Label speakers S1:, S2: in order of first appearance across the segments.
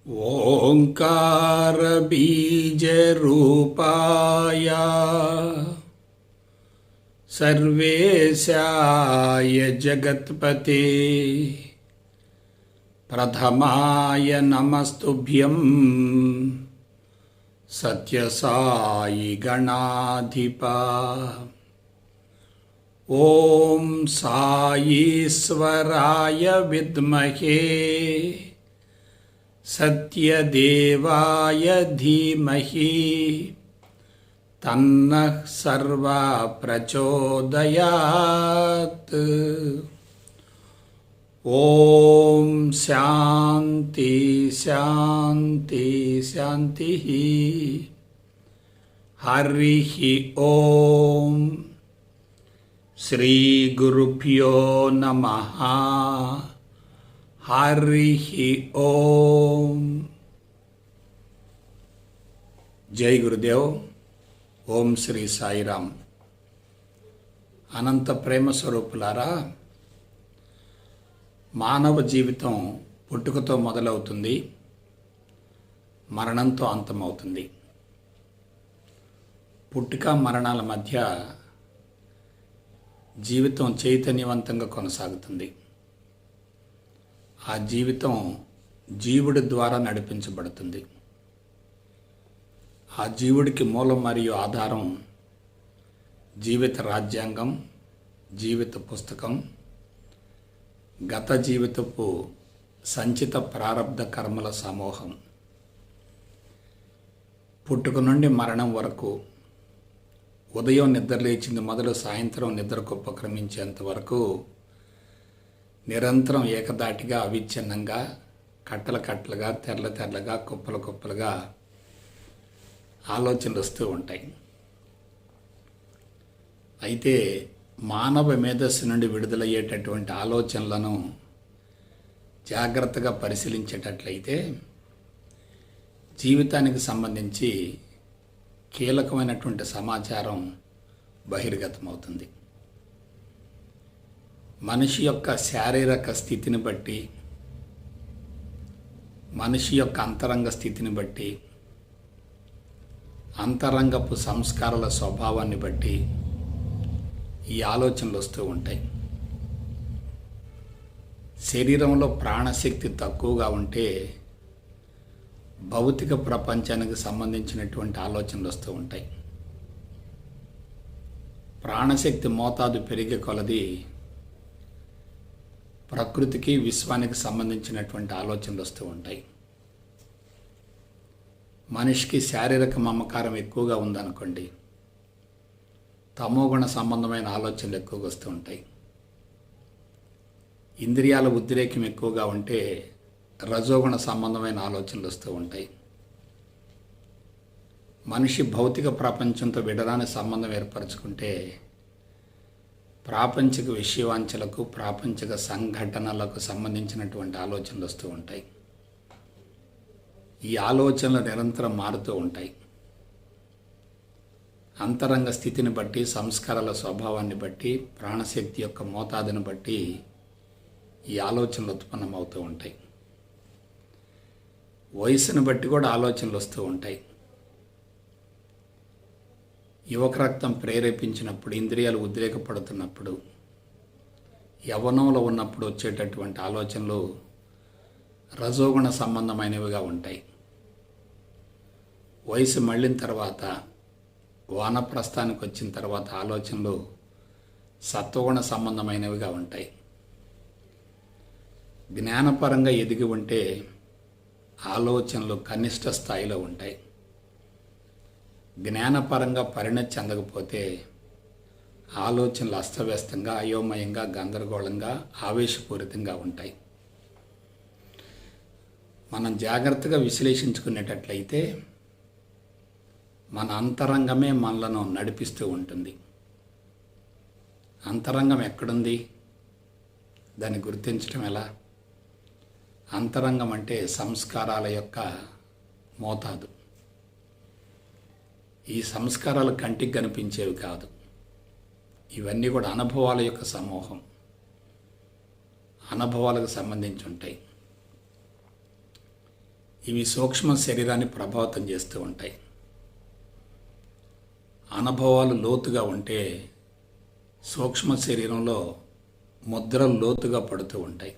S1: ओङ्कारबीजरूपाय सर्वेशाय जगत्पते प्रथमाय नमस्तुभ्यं सत्यसाई गणाधिपा। ॐ साईश्वराय विद्महे सत्यदेवाय धीमहि तन्नः सर्वः प्रचोदयात्। ॐ शान्ति शान्ति शान्तिः। हरिः ॐ। श्री गुरुभ्यो नमः। हरिः ॐ। जय गुरुदेव। ఓం శ్రీ సాయిరామ్. అనంత ప్రేమ స్వరూపులారా, మానవ జీవితం పుట్టుకతో మొదలవుతుంది, మరణంతో అంతమవుతుంది. పుట్టుక మరణాల మధ్య జీవితం చైతన్యవంతంగా కొనసాగుతుంది. ఆ జీవితం జీవుడి ద్వారా నడిపించబడుతుంది. ఆ జీవుడికి మూలం మరియు ఆధారం జీవిత రాజ్యాంగం, జీవిత పుస్తకం, గత జీవితపు సంచిత ప్రారబ్ధ కర్మల సమూహం. పుట్టుక నుండి మరణం వరకు, ఉదయం నిద్రలేచింది మొదలు సాయంత్రం నిద్రకు ఉపక్రమించేంత వరకు నిరంతరం ఏకదాటిగా, అవిచ్ఛిన్నంగా, కట్టల కట్టలుగా, తెరల తెరలుగా, కుప్పల కుప్పలుగా ఆలోచనలు వస్తూ ఉంటాయి. అయితే మానవ మేధస్సు నుండి విడుదలయ్యేటటువంటి ఆలోచనలను జాగ్రత్తగా పరిశీలించేటట్లయితే జీవితానికి సంబంధించి కీలకమైనటువంటి సమాచారం బహిర్గతమవుతుంది. మనిషి యొక్క శారీరక స్థితిని బట్టి, మనిషి యొక్క అంతరంగ స్థితిని బట్టి, అంతరంగపు సంస్కారాల స్వభావాన్ని బట్టి ఈ ఆలోచనలు వస్తూ ఉంటాయి. శరీరంలో ప్రాణశక్తి తక్కువగా ఉంటే భౌతిక ప్రపంచానికి సంబంధించినటువంటి ఆలోచనలు వస్తూ ఉంటాయి. ప్రాణశక్తి మోతాదు పెరిగే కొలది ప్రకృతికి, విశ్వానికి సంబంధించినటువంటి ఆలోచనలు వస్తూ ఉంటాయి. మనిషికి శారీరక మమకారం ఎక్కువగా ఉందనుకోండి, తమోగుణ సంబంధమైన ఆలోచనలు ఎక్కువగా వస్తూ ఉంటాయి. ఇంద్రియాల ఉద్రేకం ఎక్కువగా ఉంటే రజోగుణ సంబంధమైన ఆలోచనలు వస్తూ ఉంటాయి. మనిషి భౌతిక ప్రపంచంతో విడరాని సంబంధం ఏర్పరచుకుంటే ప్రాపంచిక విషయవాంఛలకు, ప్రాపంచిక సంఘటనలకు సంబంధించినటువంటి ఆలోచనలు వస్తూ ఉంటాయి. ఈ ఆలోచనలు నిరంతరం మారుతూ ఉంటాయి. అంతరంగ స్థితిని బట్టి, సంస్కారాల స్వభావాన్ని బట్టి, ప్రాణశక్తి యొక్క మోతాదుని బట్టి ఈ ఆలోచనలు ఉత్పన్నమవుతూ ఉంటాయి. వయసును బట్టి కూడా ఆలోచనలు వస్తూ ఉంటాయి. యువక రక్తం ప్రేరేపించినప్పుడు, ఇంద్రియాలు ఉద్రేకపడుతున్నప్పుడు, యవ్వనంలో ఉన్నప్పుడు వచ్చేటటువంటి ఆలోచనలు రజోగుణ సంబంధమైనవిగా ఉంటాయి. వయసు మళ్ళిన తర్వాత, వానప్రస్థానికి వచ్చిన తర్వాత ఆలోచనలు సత్వగుణ సంబంధమైనవిగా ఉంటాయి. జ్ఞానపరంగా ఎదిగి ఉంటే ఆలోచనలు కనిష్ట స్థాయిలో ఉంటాయి. జ్ఞానపరంగా పరిణతి చెందకపోతే ఆలోచనలు అస్తవ్యస్తంగా, అయోమయంగా, గందరగోళంగా, ఆవేశపూరితంగా ఉంటాయి. మనం జాగ్రత్తగా విశ్లేషించుకునేటట్లయితే మన అంతరంగమే మనలను నడిపిస్తూ ఉంటుంది. అంతరంగం ఎక్కడుంది? దాన్ని గుర్తించడం ఎలా? అంతరంగం అంటే సంస్కారాల యొక్క మోతాదు. ఈ సంస్కారాలు కంటికి కనిపించేవి కాదు. ఇవన్నీ కూడా అనుభవాల యొక్క సమూహం, అనుభవాలకు సంబంధించి ఉంటాయి. ఇవి సూక్ష్మ శరీరాన్ని ప్రభావితం చేస్తూ ఉంటాయి. అనుభవాలు లోతుగా ఉంటే సూక్ష్మ శరీరంలో ముద్రలు లోతుగా పడుతూ ఉంటాయి.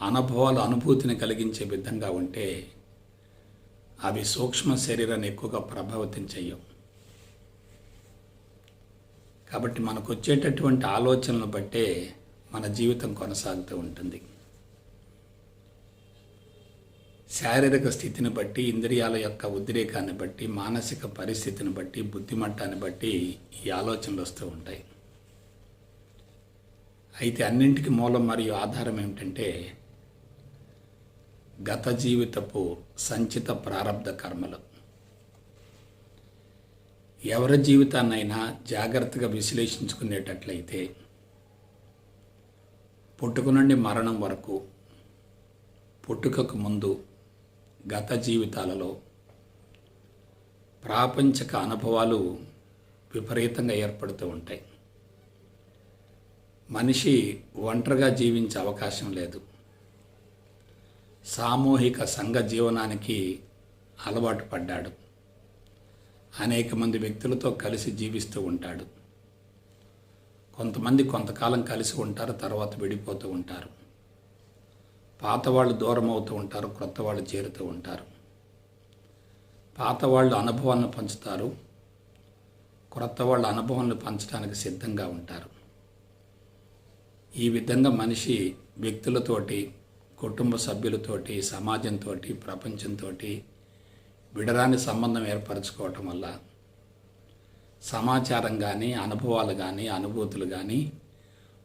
S1: అనుభవాలు అనుభూతిని కలిగించే విధంగా ఉంటే అవి సూక్ష్మ శరీరాన్ని ఎక్కువగా ప్రభావితం చేయవు. కాబట్టి మనకు వచ్చేటటువంటి ఆలోచనలు బట్టే మన జీవితం కొనసాగుతూ ఉంటుంది. శారీరక స్థితిని బట్టి, ఇంద్రియాల యొక్క ఉద్రేకాన్ని బట్టి, మానసిక పరిస్థితిని బట్టి, బుద్ధిమట్టాన్ని బట్టి ఈ ఆలోచనలు వస్తూ ఉంటాయి. అయితే అన్నింటికి మూలం మరియు ఆధారం ఏమిటంటే గత జీవితపు సంచిత ప్రారబ్ధ కర్మలు. ఎవరి జీవితాన్నైనా జాగ్రత్తగా విశ్లేషించుకునేటట్లయితే పుట్టుక నుండి మరణం వరకు, పుట్టుకకు ముందు గత జీవితాలలో ప్రాపంచిక అనుభవాలు విపరీతంగా ఏర్పడుతూ ఉంటాయి. మనిషి ఒంటరిగా జీవించే అవకాశం లేదు. సామూహిక సంఘ జీవనానికి అలవాటు పడ్డాడు. అనేక మంది వ్యక్తులతో కలిసి జీవిస్తూ ఉంటాడు. కొంతమంది కొంతకాలం కలిసి ఉంటారు, తర్వాత విడిపోతూ ఉంటారు. పాత వాళ్ళు దూరం అవుతూ ఉంటారు, క్రొత్త వాళ్ళు చేరుతూ ఉంటారు. పాత వాళ్ళు అనుభవాలను పంచుతారు, క్రొత్త వాళ్ళ అనుభవాలను పంచడానికి సిద్ధంగా ఉంటారు. ఈ విధంగా మనిషి వ్యక్తులతోటి, కుటుంబ సభ్యులతోటి, సమాజంతో, ప్రపంచంతో విడరాని సంబంధం ఏర్పరచుకోవటం వల్ల సమాచారం కానీ, అనుభవాలు కానీ, అనుభూతులు కానీ,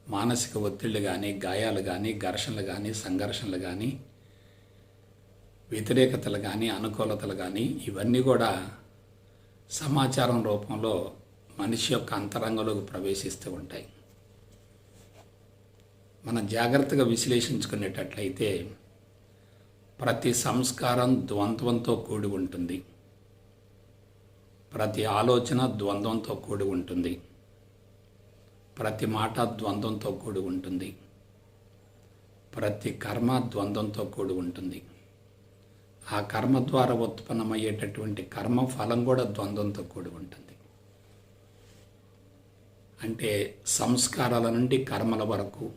S1: మానసిక ఒత్తిళ్ళు కానీ, గాయాలు కానీ, ఘర్షణలు కానీ, సంఘర్షణలు కానీ, వ్యతిరేకతలు కానీ, అనుకూలతలు కానీ, ఇవన్నీ కూడా సమాచారం రూపంలో మనిషి యొక్క అంతరంగంలోకి ప్రవేశిస్తూ ఉంటాయి. మనం జాగ్రత్తగా విశ్లేషించుకునేటట్లయితే ప్రతి సంస్కారం ద్వంద్వంతో కూడి ఉంటుంది. ప్రతి ఆలోచన ద్వంద్వంతో కూడి ఉంటుంది. ప్రతి మాట ద్వంద్వంతో కూడి ఉంటుంది. ప్రతి కర్మ ద్వంద్వంతో కూడి ఉంటుంది. ఆ కర్మ ద్వారా ఉత్పన్నమయ్యేటటువంటి కర్మ ఫలం కూడా ద్వంద్వంతో కూడి ఉంటుంది. అంటే సంస్కారాల నుండి కర్మల వరకు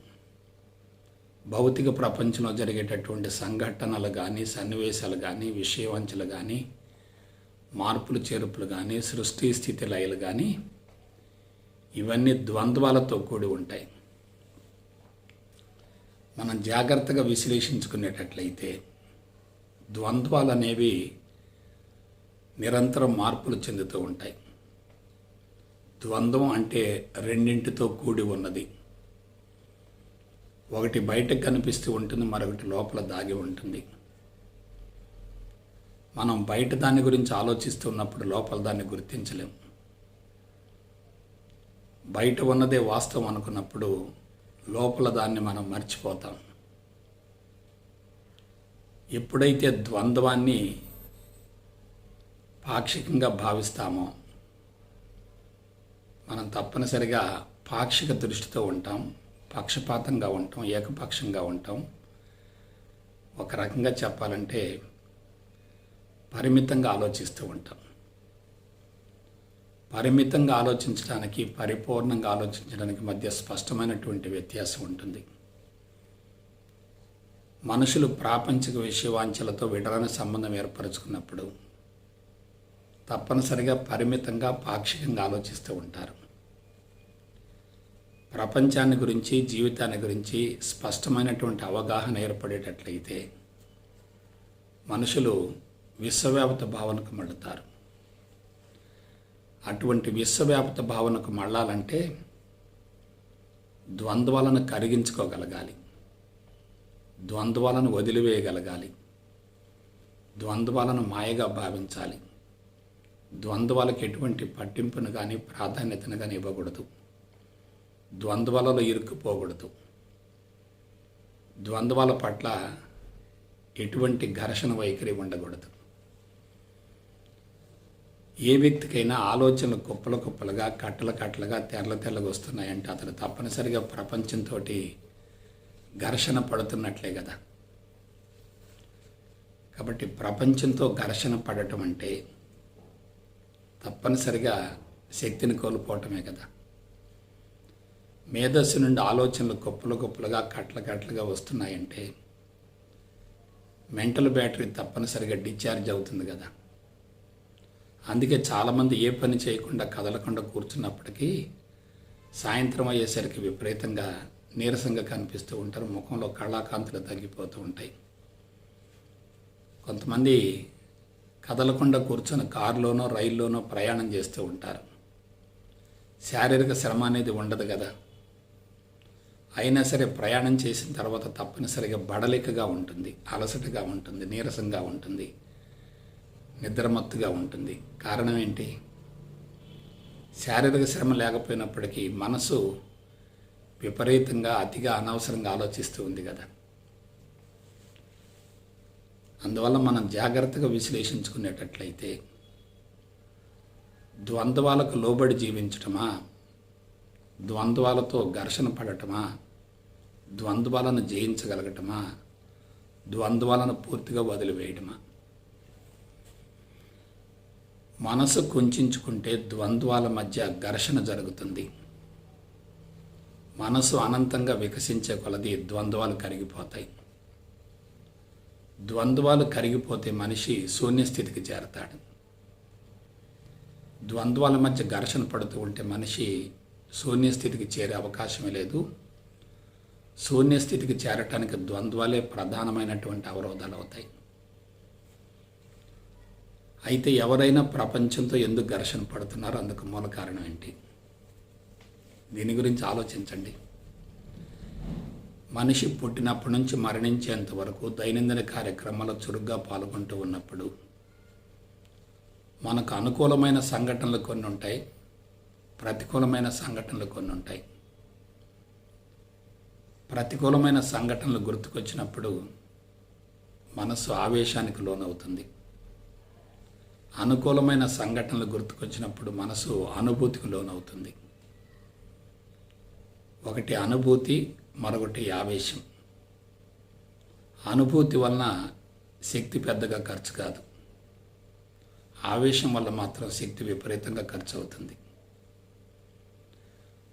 S1: భౌతిక ప్రపంచంలో జరిగేటటువంటి సంఘటనలు కానీ, సన్నివేశాలు కానీ, విషయవంచలు కానీ, మార్పులు చేర్పులు కానీ, సృష్టి స్థితి లయలు కానీ, ఇవన్నీ ద్వంద్వాలతో కూడి ఉంటాయి. మనం జాగ్రత్తగా విశ్లేషించుకునేటట్లయితే ద్వంద్వాలు అనేవి నిరంతరం మార్పులు చెందుతూ ఉంటాయి. ద్వంద్వం అంటే రెండింటితో కూడి ఉన్నది. ఒకటి బయటకు కనిపిస్తూ ఉంటుంది, మరొకటి లోపల దాగి ఉంటుంది. మనం బయట దాని గురించి ఆలోచిస్తున్నప్పుడు లోపల దాన్ని గుర్తించలేం. బయట ఉన్నదే వాస్తవం అనుకున్నప్పుడు లోపల దాన్ని మనం మర్చిపోతాం. ఎప్పుడైతే ద్వంద్వాన్ని పాక్షికంగా భావిస్తామో మనం తప్పనిసరిగా పాక్షిక దృష్టితో ఉంటాం, పక్షపాతంగా ఉంటాం, ఏకపక్షంగా ఉంటాం. ఒక రకంగా చెప్పాలంటే పరిమితంగా ఆలోచిస్తూ ఉంటాం. పరిమితంగా ఆలోచించడానికి, పరిపూర్ణంగా ఆలోచించడానికి మధ్య స్పష్టమైనటువంటి వ్యత్యాసం ఉంటుంది. మనుషులు ప్రాపంచిక విషయవాంఛలతో విడరాని సంబంధం ఏర్పరచుకున్నప్పుడు తప్పనిసరిగా పరిమితంగా, పాక్షికంగా ఆలోచిస్తూ ఉంటారు. ప్రపంచాన్ని గురించి, జీవితాన్ని గురించి స్పష్టమైనటువంటి అవగాహన ఏర్పడేటట్లయితే మనుషులు విశ్వవ్యాప్త భావనకు మళ్ళుతారు. అటువంటి విశ్వవ్యాప్త భావనకు మళ్ళాలంటే ద్వంద్వాలను కరిగించుకోగలగాలి, ద్వంద్వాలను వదిలివేయగలగాలి, ద్వంద్వాలను మాయగా భావించాలి. ద్వంద్వాలకు ఎటువంటి పట్టింపును కానీ, ప్రాధాన్యతను కానీ ఇవ్వకూడదు. ద్వంద్వాలలో ఇరుక్కుపోకూడదు. ద్వంద్వాల పట్ల ఎటువంటి ఘర్షణ వైఖరి ఉండకూడదు. ఏ వ్యక్తికైనా ఆలోచనలు కుప్పలు కుప్పలుగా, కట్టలు కట్టలుగా, తెల్లగా వస్తున్నాయంటే అతను తప్పనిసరిగా ప్రపంచంతో ఘర్షణ పడుతున్నట్లే కదా. కాబట్టి ప్రపంచంతో ఘర్షణ పడటం అంటే తప్పనిసరిగా శక్తిని కోల్పోవటమే కదా. మేధస్సు నుండి ఆలోచనలు కుప్పలుగా కట్లుగా వస్తున్నాయంటే మెంటల్ బ్యాటరీ తప్పనిసరిగా డిశ్చార్జ్ అవుతుంది కదా. అందుకే చాలామంది ఏ పని చేయకుండా కదలకుండా కూర్చున్నప్పటికీ సాయంత్రం అయ్యేసరికి విపరీతంగా నీరసంగా కనిపిస్తూ ఉంటారు. ముఖంలో కళాకాంతులు తగ్గిపోతూ ఉంటాయి. కొంతమంది కదలకుండా కూర్చొని కారులోనో రైల్లోనో ప్రయాణం చేస్తూ ఉంటారు. శారీరక శ్రమ అనేది ఉండదు కదా. అయినా సరే ప్రయాణం చేసిన తర్వాత తప్పనిసరిగా బడలికగా ఉంటుంది, అలసటగా ఉంటుంది, నీరసంగా ఉంటుంది, నిద్రమత్తుగా ఉంటుంది. కారణం ఏంటి? శారీరక శ్రమ లేకపోయినప్పటికీ మనసు విపరీతంగా అతిగా అనవసరంగా ఆలోచిస్తూ ఉంది కదా. అందువల్ల మనం జాగ్రత్తగా విశ్లేషించుకునేటట్లయితే ద్వంద్వాలకు లోబడి జీవించటమా, ద్వంద్వాలతో ఘర్షణ పడటమా, ద్వంద్వాలను జయించగలగటమా, ద్వంద్వాలను పూర్తిగా వదిలివేయటమా? మనసు కుంచుకుంటే ద్వంద్వాల మధ్య ఘర్షణ జరుగుతుంది. మనసు అనంతంగా వికసించే కొలది ద్వంద్వాలు కరిగిపోతాయి. ద్వంద్వాలు కరిగిపోతే మనిషి శూన్యస్థితికి చేరతాడు. ద్వంద్వాల మధ్య ఘర్షణ పడుతూ ఉంటే మనిషి శూన్యస్థితికి చేరే అవకాశమే లేదు. శూన్యస్థితికి చేరటానికి ద్వంద్వాలే ప్రధానమైనటువంటి అవరోధాలు అవుతాయి. అయితే ఎవరైనా ప్రపంచంతో ఎందుకు ఘర్షణ పడుతున్నారో అందుకు మూల కారణం ఏంటి? దీని గురించి ఆలోచించండి. మనిషి పుట్టినప్పటి నుంచి మరణించేంత వరకు దైనందిన కార్యక్రమాల్లో చురుగ్గా పాల్గొంటూ ఉన్నప్పుడు మనకు అనుకూలమైన సంఘటనలు కొన్ని ఉంటాయి, ప్రతికూలమైన సంఘటనలు కొన్ని ఉంటాయి. ప్రతికూలమైన సంఘటనలు గుర్తుకొచ్చినప్పుడు మనసు ఆవేశానికి లోనవుతుంది. అనుకూలమైన సంఘటనలు గుర్తుకొచ్చినప్పుడు మనసు అనుభూతికి లోనవుతుంది. ఒకటి అనుభూతి, మరొకటి ఆవేశం. అనుభూతి వలన శక్తి పెద్దగా ఖర్చు కాదు, ఆవేశం వల్ల మాత్రం శక్తి విపరీతంగా ఖర్చు అవుతుంది.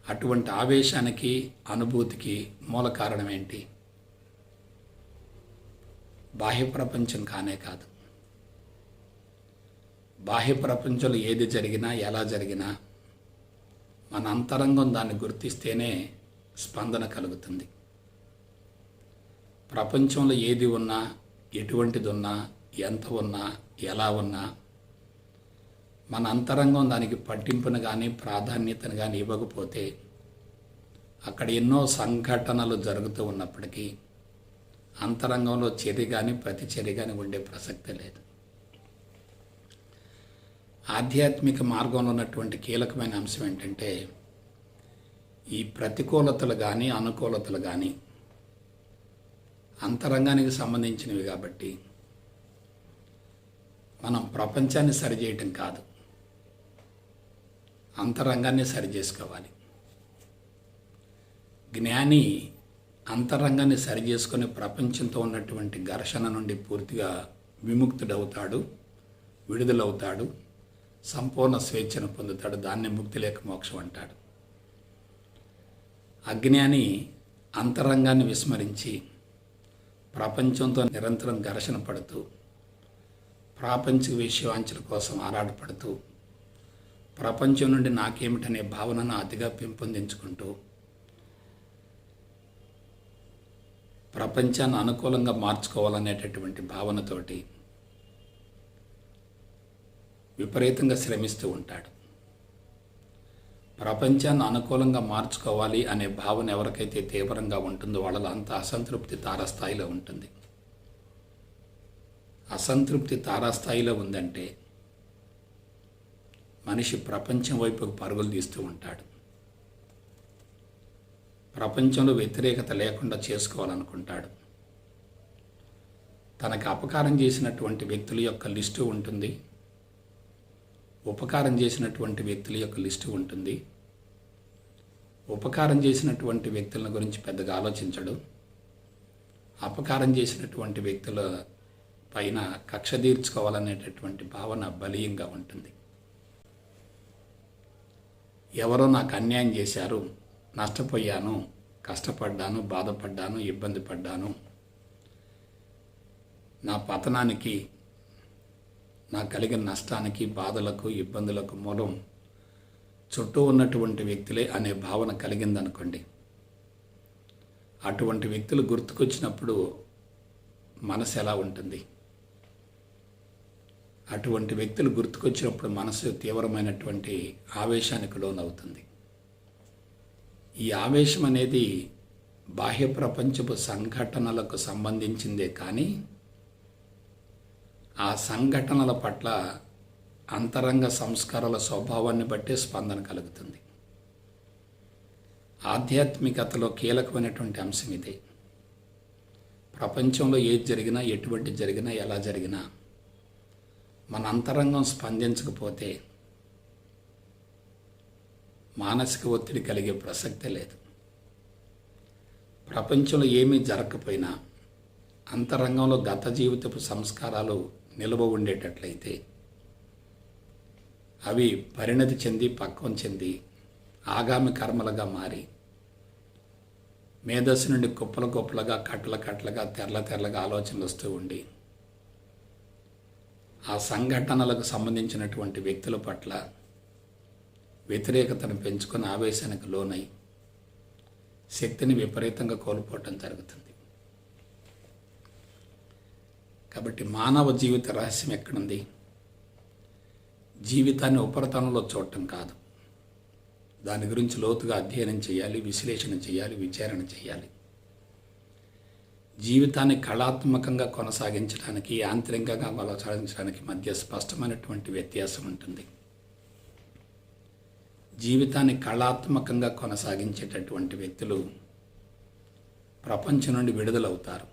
S1: అటువంటి ఆవేశానికి, అనుభూతికి మూల కారణం ఏంటి? బాహ్య ప్రపంచం కానే కాదు. బాహ్య ప్రపంచంలో ఏది జరిగినా, ఎలా జరిగినా మన అంతరంగం దాన్ని గుర్తిస్తేనే స్పందన కలుగుతుంది. ప్రపంచంలో ఏది ఉన్నా, ఎటువంటిది ఉన్నా, ఎంత ఉన్నా, ఎలా ఉన్నా మన అంతరంగం దానికి పట్టింపును కానీ ప్రాధాన్యతను కానీ ఇవ్వకపోతే అక్కడ ఎన్నో సంఘటనలు జరుగుతూ ఉన్నప్పటికీ అంతరంగంలో చర్య కానీ ప్రతిచర్య కానీ ఉండే ప్రసక్తే లేదు. ఆధ్యాత్మిక మార్గంలో ఉన్నటువంటి కీలకమైన అంశం ఏంటంటే ఈ ప్రతికూలతలు కానీ అనుకూలతలు కానీ అంతరంగానికి సంబంధించినవి కాబట్టి మనం ప్రపంచాన్ని సరిచేయటం కాదు, అంతరంగాన్ని సరిచేసుకోవాలి. జ్ఞాని అంతరంగాన్ని సరిచేసుకొని ప్రపంచంతో ఉన్నటువంటి ఘర్షణ నుండి పూర్తిగా విముక్తుడవుతాడు, విడుదలవుతాడు, సంపూర్ణ స్వేచ్ఛను పొందుతాడు. దాన్ని ముక్తి లేక మోక్షం అంటాడు. అజ్ఞాని అంతరంగాన్ని విస్మరించి ప్రపంచంతో నిరంతరం ఘర్షణ పడుతూ ప్రాపంచిక విషయవాంఛల కోసం ఆరాటపడుతూ ప్రపంచం నుండి నాకేమిటనే భావనను అతిగా పెంపొందించుకుంటూ ప్రపంచాన్ని అనుకూలంగా మార్చుకోవాలనేటటువంటి భావనతోటి విపరీతంగా శ్రమిస్తూ ఉంటాడు. ప్రపంచాన్ని అనుకూలంగా మార్చుకోవాలి అనే భావన ఎవరికైతే తీవ్రంగా ఉంటుందో వాళ్ళలో అంత అసంతృప్తి తారాస్థాయిలో ఉంటుంది. అసంతృప్తి తారాస్థాయిలో ఉందంటే మనిషి ప్రపంచం వైపుకు పరుగులు తీస్తూ ఉంటాడు. ప్రపంచంలో వ్యతిరేకత లేకుండా చేసుకోవాలనుకుంటాడు. తనకు అపకారం చేసినటువంటి వ్యక్తుల యొక్క లిస్టు ఉంటుంది, ఉపకారం చేసినటువంటి వ్యక్తుల యొక్క లిస్టు ఉంటుంది. ఉపకారం చేసినటువంటి వ్యక్తుల గురించి పెద్దగా ఆలోచించడు, అపకారం చేసినటువంటి వ్యక్తుల పైన కక్ష తీర్చుకోవాలనేటటువంటి భావన బలీయంగా ఉంటుంది. ఎవరో నాకు అన్యాయం చేశారు, నష్టపోయాను, కష్టపడ్డాను, బాధపడ్డాను, ఇబ్బంది పడ్డాను, నా పతనానికి, నాకు కలిగిన నష్టానికి, బాధలకు, ఇబ్బందులకు మూలం చుట్టూ ఉన్నటువంటి వ్యక్తులే అనే భావన కలిగిందనుకోండి. అటువంటి వ్యక్తులు గుర్తుకొచ్చినప్పుడు మనసు ఎలా ఉంటుంది? అటువంటి వ్యక్తులు గుర్తుకొచ్చినప్పుడు మనసు తీవ్రమైనటువంటి ఆవేశానికి లోనవుతుంది. ఈ ఆవేశం అనేది బాహ్య ప్రపంచపు సంఘటనలకు సంబంధించిందే కానీ ఆ సంఘటనల పట్ల అంతరంగ సంస్కారాల స్వభావాన్ని బట్టే స్పందన కలుగుతుంది. ఆధ్యాత్మికతలో కీలకమైనటువంటి అంశం ఇదే. ప్రపంచంలో ఏది జరిగినా, ఎటువంటి జరిగినా, ఎలా జరిగినా మన అంతరంగం స్పందించకపోతే మానసిక ఒత్తిడి కలిగే ప్రసక్తే లేదు. ప్రపంచంలో ఏమీ జరగకపోయినా అంతరంగంలో గత జీవితపు సంస్కారాలు నిల్వ ఉండేటట్లయితే అవి పరిణతి చెంది, పక్వం చెంది, ఆగామి కర్మలుగా మారి మేధస్సు నుండి కుప్పల కుప్పలుగా, కట్టల కట్టలుగా, తెరల తెరలుగా ఆలోచనలు వస్తూ ఉండి ఆ సంఘటనలకు సంబంధించినటువంటి వ్యక్తుల పట్ల వ్యతిరేకతను పెంచుకొని ఆవేశానికి లోనై శక్తిని విపరీతంగా కోల్పోవటం జరుగుతుంది. కాబట్టి మానవ జీవిత రహస్యం ఎక్కడుంది? జీవితాన్ని ఉపరితలంలో చూడటం కాదు, దాని గురించి లోతుగా అధ్యయనం చేయాలి, విశ్లేషణ చేయాలి, విచారణ చేయాలి. జీవితాన్ని కళాత్మకంగా కొనసాగించడానికి, యాంత్రికంగా కొనసాగించడానికి మధ్య స్పష్టమైనటువంటి వ్యత్యాసం ఉంటుంది. జీవితాన్ని కళాత్మకంగా కొనసాగించేటటువంటి వ్యక్తులు ప్రపంచం నుండి విడుదలవుతారు.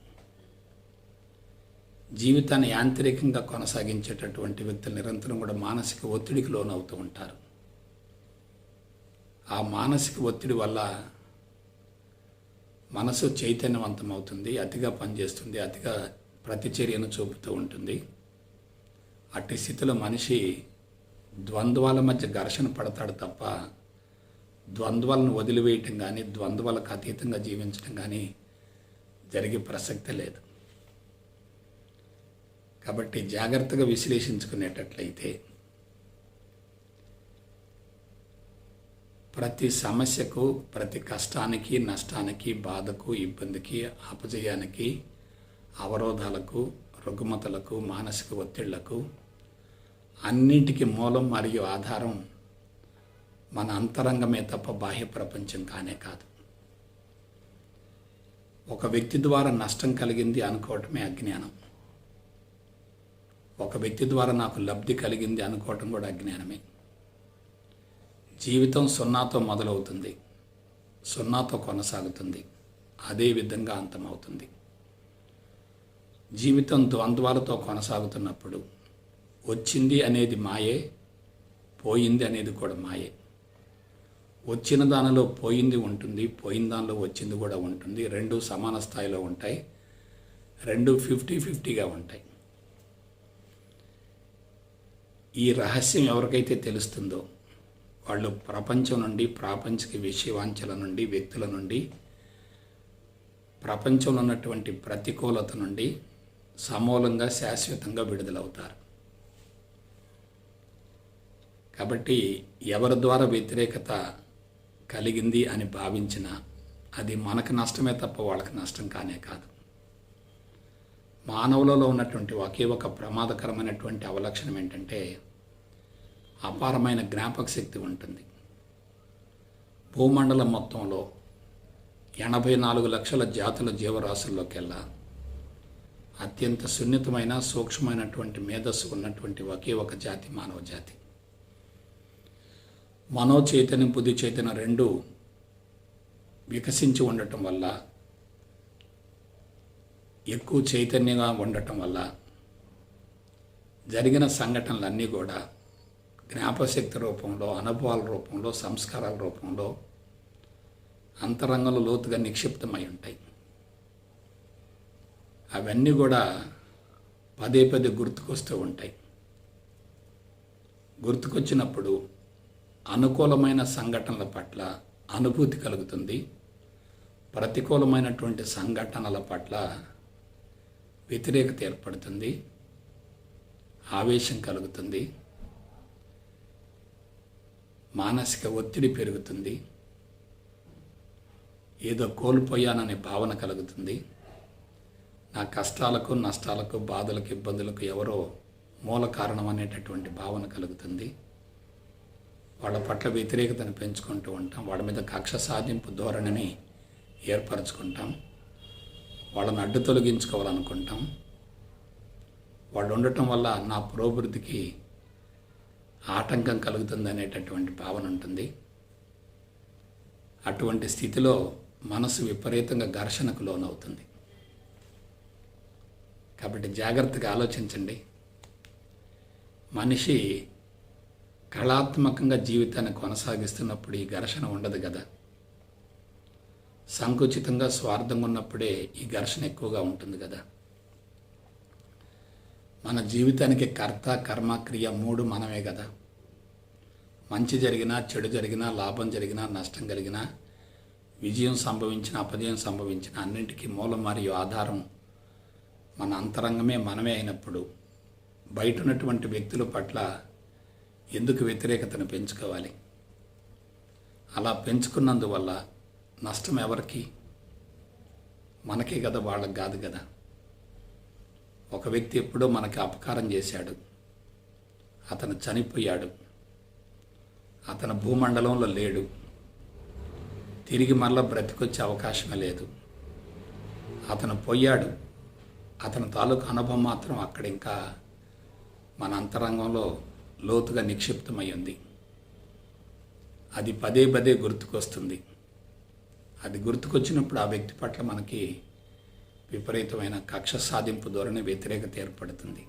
S1: జీవితాన్ని యాంత్రికంగా కొనసాగించేటటువంటి వ్యక్తులు నిరంతరం కూడా మానసిక ఒత్తిడికి లోనవుతూ ఉంటారు. ఆ మానసిక ఒత్తిడి వల్ల మనసు చైతన్యవంతమవుతుంది, అతిగా పనిచేస్తుంది, అతిగా ప్రతిచర్యను చూపుతూ ఉంటుంది. అట్టి స్థితిలో మనిషి ద్వంద్వాల మధ్య ఘర్షణ పడతాడు తప్ప ద్వంద్వాలను వదిలివేయటం కానీ, ద్వంద్వాలకు అతీతంగా జీవించడం కానీ జరిగే ప్రసక్తే లేదు. కాబట్టి జాగ్రత్తగా విశ్లేషించుకునేటట్లయితే ప్రతి సమస్యకు, ప్రతి కష్టానికి, నష్టానికి, బాధకు, ఇబ్బందికి, అపజయానికి, అవరోధాలకు, రుగ్మతలకు, మానసిక ఒత్తిళ్లకు అన్నింటికి మూలం మరియు ఆధారం మన అంతరంగమే తప్ప బాహ్య ప్రపంచం కానే కాదు. ఒక వ్యక్తి ద్వారా నష్టం కలిగింది అనుకోవటమే అజ్ఞానం. ఒక వ్యక్తి ద్వారా నాకు లబ్ధి కలిగింది అనుకోవటం కూడా అజ్ఞానమే. జీవితం సున్నాతో మొదలవుతుంది, సున్నాతో కొనసాగుతుంది, అదే విధంగా అంతమవుతుంది. జీవితం ద్వంద్వాలతో కొనసాగుతున్నప్పుడు వచ్చింది అనేది మాయే, పోయింది అనేది కూడా మాయే. వచ్చిన దానిలో పోయింది ఉంటుంది, పోయిన దానిలో వచ్చింది కూడా ఉంటుంది. రెండు సమాన స్థాయిలో ఉంటాయి, రెండు 50-50గా ఉంటాయి. ఈ రహస్యం ఎవరికైతే తెలుస్తుందో వాళ్ళు ప్రపంచం నుండి, ప్రాపంచిక విషయవాంఛల నుండి, వ్యక్తుల నుండి, ప్రపంచంలో ఉన్నటువంటి ప్రతికూలత నుండి సమూలంగా, శాశ్వతంగా విడుదలవుతారు. కాబట్టి ఎవరి ద్వారా వ్యతిరేకత కలిగింది అని భావించినా అది మనకు నష్టమే తప్ప వాళ్ళకి నష్టం కానే కాదు. మానవులలో ఉన్నటువంటి ఒకే ఒక ప్రమాదకరమైనటువంటి అవలక్షణం ఏంటంటే అపారమైన జ్ఞాపక శక్తి ఉంటుంది. భూమండలం మొత్తంలో 84 లక్షల జాతుల జీవరాశుల్లోకెల్లా అత్యంత సున్నితమైన, సూక్ష్మమైనటువంటి మేధస్సు ఉన్నటువంటి ఒకే ఒక జాతి మానవ జాతి. మనో చైతన్యం, బుద్ధి చైతన్యం రెండు వికసించి ఉండటం వల్ల, ఎక్కువ చైతన్యంగా ఉండటం వల్ల జరిగిన సంఘటనలన్నీ కూడా జ్ఞాపశక్తి రూపంలో, అనుభవాల రూపంలో, సంస్కారాల రూపంలో అంతరంగంలో లోతుగా నిక్షిప్తమై ఉంటాయి. అవన్నీ కూడా పదే పదే గుర్తుకొస్తూ ఉంటాయి. గుర్తుకొచ్చినప్పుడు అనుకూలమైన సంఘటనల పట్ల అనుభూతి కలుగుతుంది. ప్రతికూలమైనటువంటి సంఘటనల పట్ల వ్యతిరేకత ఏర్పడుతుంది, ఆవేశం కలుగుతుంది, మానసిక ఒత్తిడి పెరుగుతుంది, ఏదో కోల్పోయాననే భావన కలుగుతుంది. నా కష్టాలకు, నష్టాలకు, బాధలకు, ఇబ్బందులకు ఎవరో మూల కారణం అనేటటువంటి భావన కలుగుతుంది. వాళ్ళ పట్ల వ్యతిరేకతను పెంచుకుంటూ ఉంటాం. వాళ్ళ మీద కక్ష సాధింపు ధోరణిని ఏర్పరచుకుంటాం. వాళ్ళని అడ్డు తొలగించుకోవాలనుకుంటాం. వాళ్ళు ఉండటం వల్ల నా పురోభివృద్ధికి ఆటంకం కలుగుతుంది అనేటటువంటి భావన ఉంటుంది. అటువంటి స్థితిలో మనసు విపరీతంగా ఘర్షణకు లోనవుతుంది. కాబట్టి జాగ్రత్తగా ఆలోచించండి. మనిషి కళాత్మకంగా జీవితాన్ని కొనసాగిస్తున్నప్పుడు ఈ ఘర్షణ ఉండదు కదా. సంకుచితంగా స్వార్థంగా ఉన్నప్పుడే ఈ ఘర్షణ ఎక్కువగా ఉంటుంది కదా. మన జీవితానికి కర్త, కర్మ, క్రియ 3 మనమే కదా. మంచి జరిగినా, చెడు జరిగినా, లాభం జరిగినా, నష్టం కలిగినా, విజయం సంభవించిన, అపజయం సంభవించిన అన్నింటికీ మూలం మరియు ఆధారం మన అంతరంగమే మనమే అయినప్పుడు బయట ఉన్నటువంటి వ్యక్తుల పట్ల ఎందుకు వ్యతిరేకతను పెంచుకోవాలి? అలా పెంచుకున్నందువల్ల నష్టం ఎవరికి? మనకే కదా, వాళ్ళకి కాదు కదా. ఒక వ్యక్తి ఎప్పుడో మనకి అపకారం చేశాడు, అతను చనిపోయాడు, అతను భూమండలంలో లేడు, తిరిగి మరలా బ్రతికొచ్చే అవకాశమే లేదు. అతను పోయాడు, అతని తాలూకు అనుభవం మాత్రం అక్కడ ఇంకా మన అంతరంగంలో లోతుగా నిక్షిప్తమై ఉంది. అది పదే పదే గుర్తుకొస్తుంది. అది గుర్తుకొచ్చినప్పుడు ఆ వ్యక్తి పట్ల మనకి విపరీతమైన కక్ష సాధింపు ధోరణి, వ్యతిరేకత ఏర్పడుతుంది.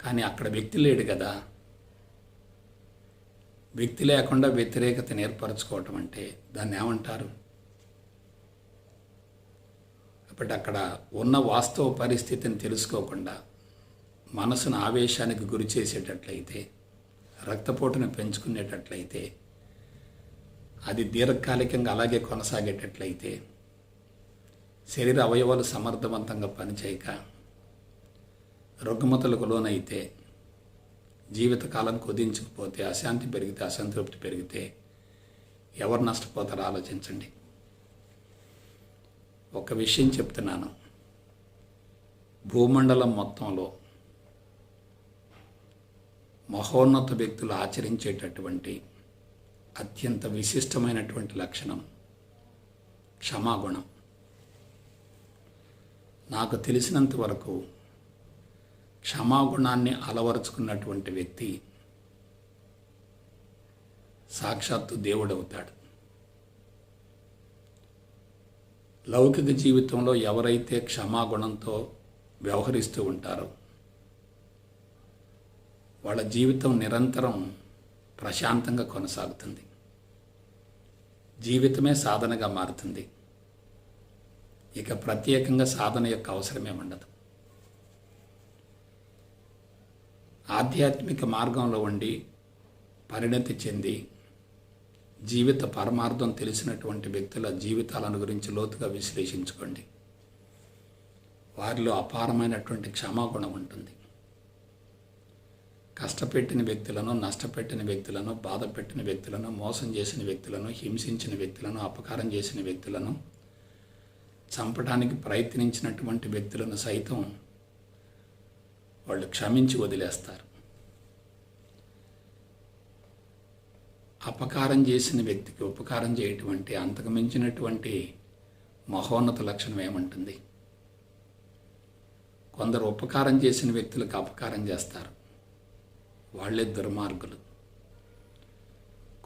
S1: కానీ అక్కడ వ్యక్తి లేడు కదా. వ్యక్తి లేకుండా వ్యతిరేకతను ఏర్పరచుకోవటం అంటే దాన్ని ఏమంటారు? కాబట్టి అక్కడ ఉన్న వాస్తవ పరిస్థితిని తెలుసుకోకుండా మనసును ఆవేశానికి గురి చేసేటట్లయితే, రక్తపోటును పెంచుకునేటట్లయితే, అది దీర్ఘకాలికంగా అలాగే కొనసాగేటట్లయితే, శరీర అవయవాలు సమర్థవంతంగా పనిచేయక రుగ్మతలకు లోనైతే, జీవితకాలం కుదించుకుపోతే, అశాంతి పెరిగితే, అసంతృప్తి పెరిగితే ఎవరు నష్టపోతారో ఆలోచించండి. ఒక విషయం చెప్తున్నాను. భూమండలం మొత్తంలో మహోన్నత వ్యక్తులు ఆచరించేటటువంటి అత్యంత విశిష్టమైనటువంటి లక్షణం క్షమాగుణం. నాకు తెలిసినంత వరకు క్షమాగుణాన్ని అలవరుచుకున్నటువంటి వ్యక్తి సాక్షాత్తు దేవుడవుతాడు. లౌకిక జీవితంలో ఎవరైతే క్షమాగుణంతో వ్యవహరిస్తూ ఉంటారో వాళ్ళ జీవితం నిరంతరం ప్రశాంతంగా కొనసాగుతుంది. జీవితమే సాధనగా మారుతుంది. ఇక ప్రత్యేకంగా సాధన యొక్క అవసరమే ఉండదు. ఆధ్యాత్మిక మార్గంలో ఉండి పరిణతి చెంది జీవిత పరమార్థం తెలిసినటువంటి వ్యక్తుల జీవితాలను గురించి లోతుగా విశ్లేషించుకోండి. వారిలో అపారమైనటువంటి క్షమాగుణం ఉంటుంది. కష్టపెట్టిన వ్యక్తులను, నష్టపెట్టిన వ్యక్తులను, బాధ పెట్టిన వ్యక్తులను, మోసం చేసిన వ్యక్తులను, హింసించిన వ్యక్తులను, అపకారం చేసిన వ్యక్తులను, చంపడానికి ప్రయత్నించినటువంటి వ్యక్తులను సైతం వాళ్ళు క్షమించి వదిలేస్తారు. అపకారం చేసిన వ్యక్తికి ఉపకారం చేయటం అంటే అంతకు మించినటువంటి మహోన్నత లక్షణం ఏముంటుంది? కొందరు ఉపకారం చేసిన వ్యక్తులకు అపకారం చేస్తారు, వాళ్ళే దుర్మార్గులు.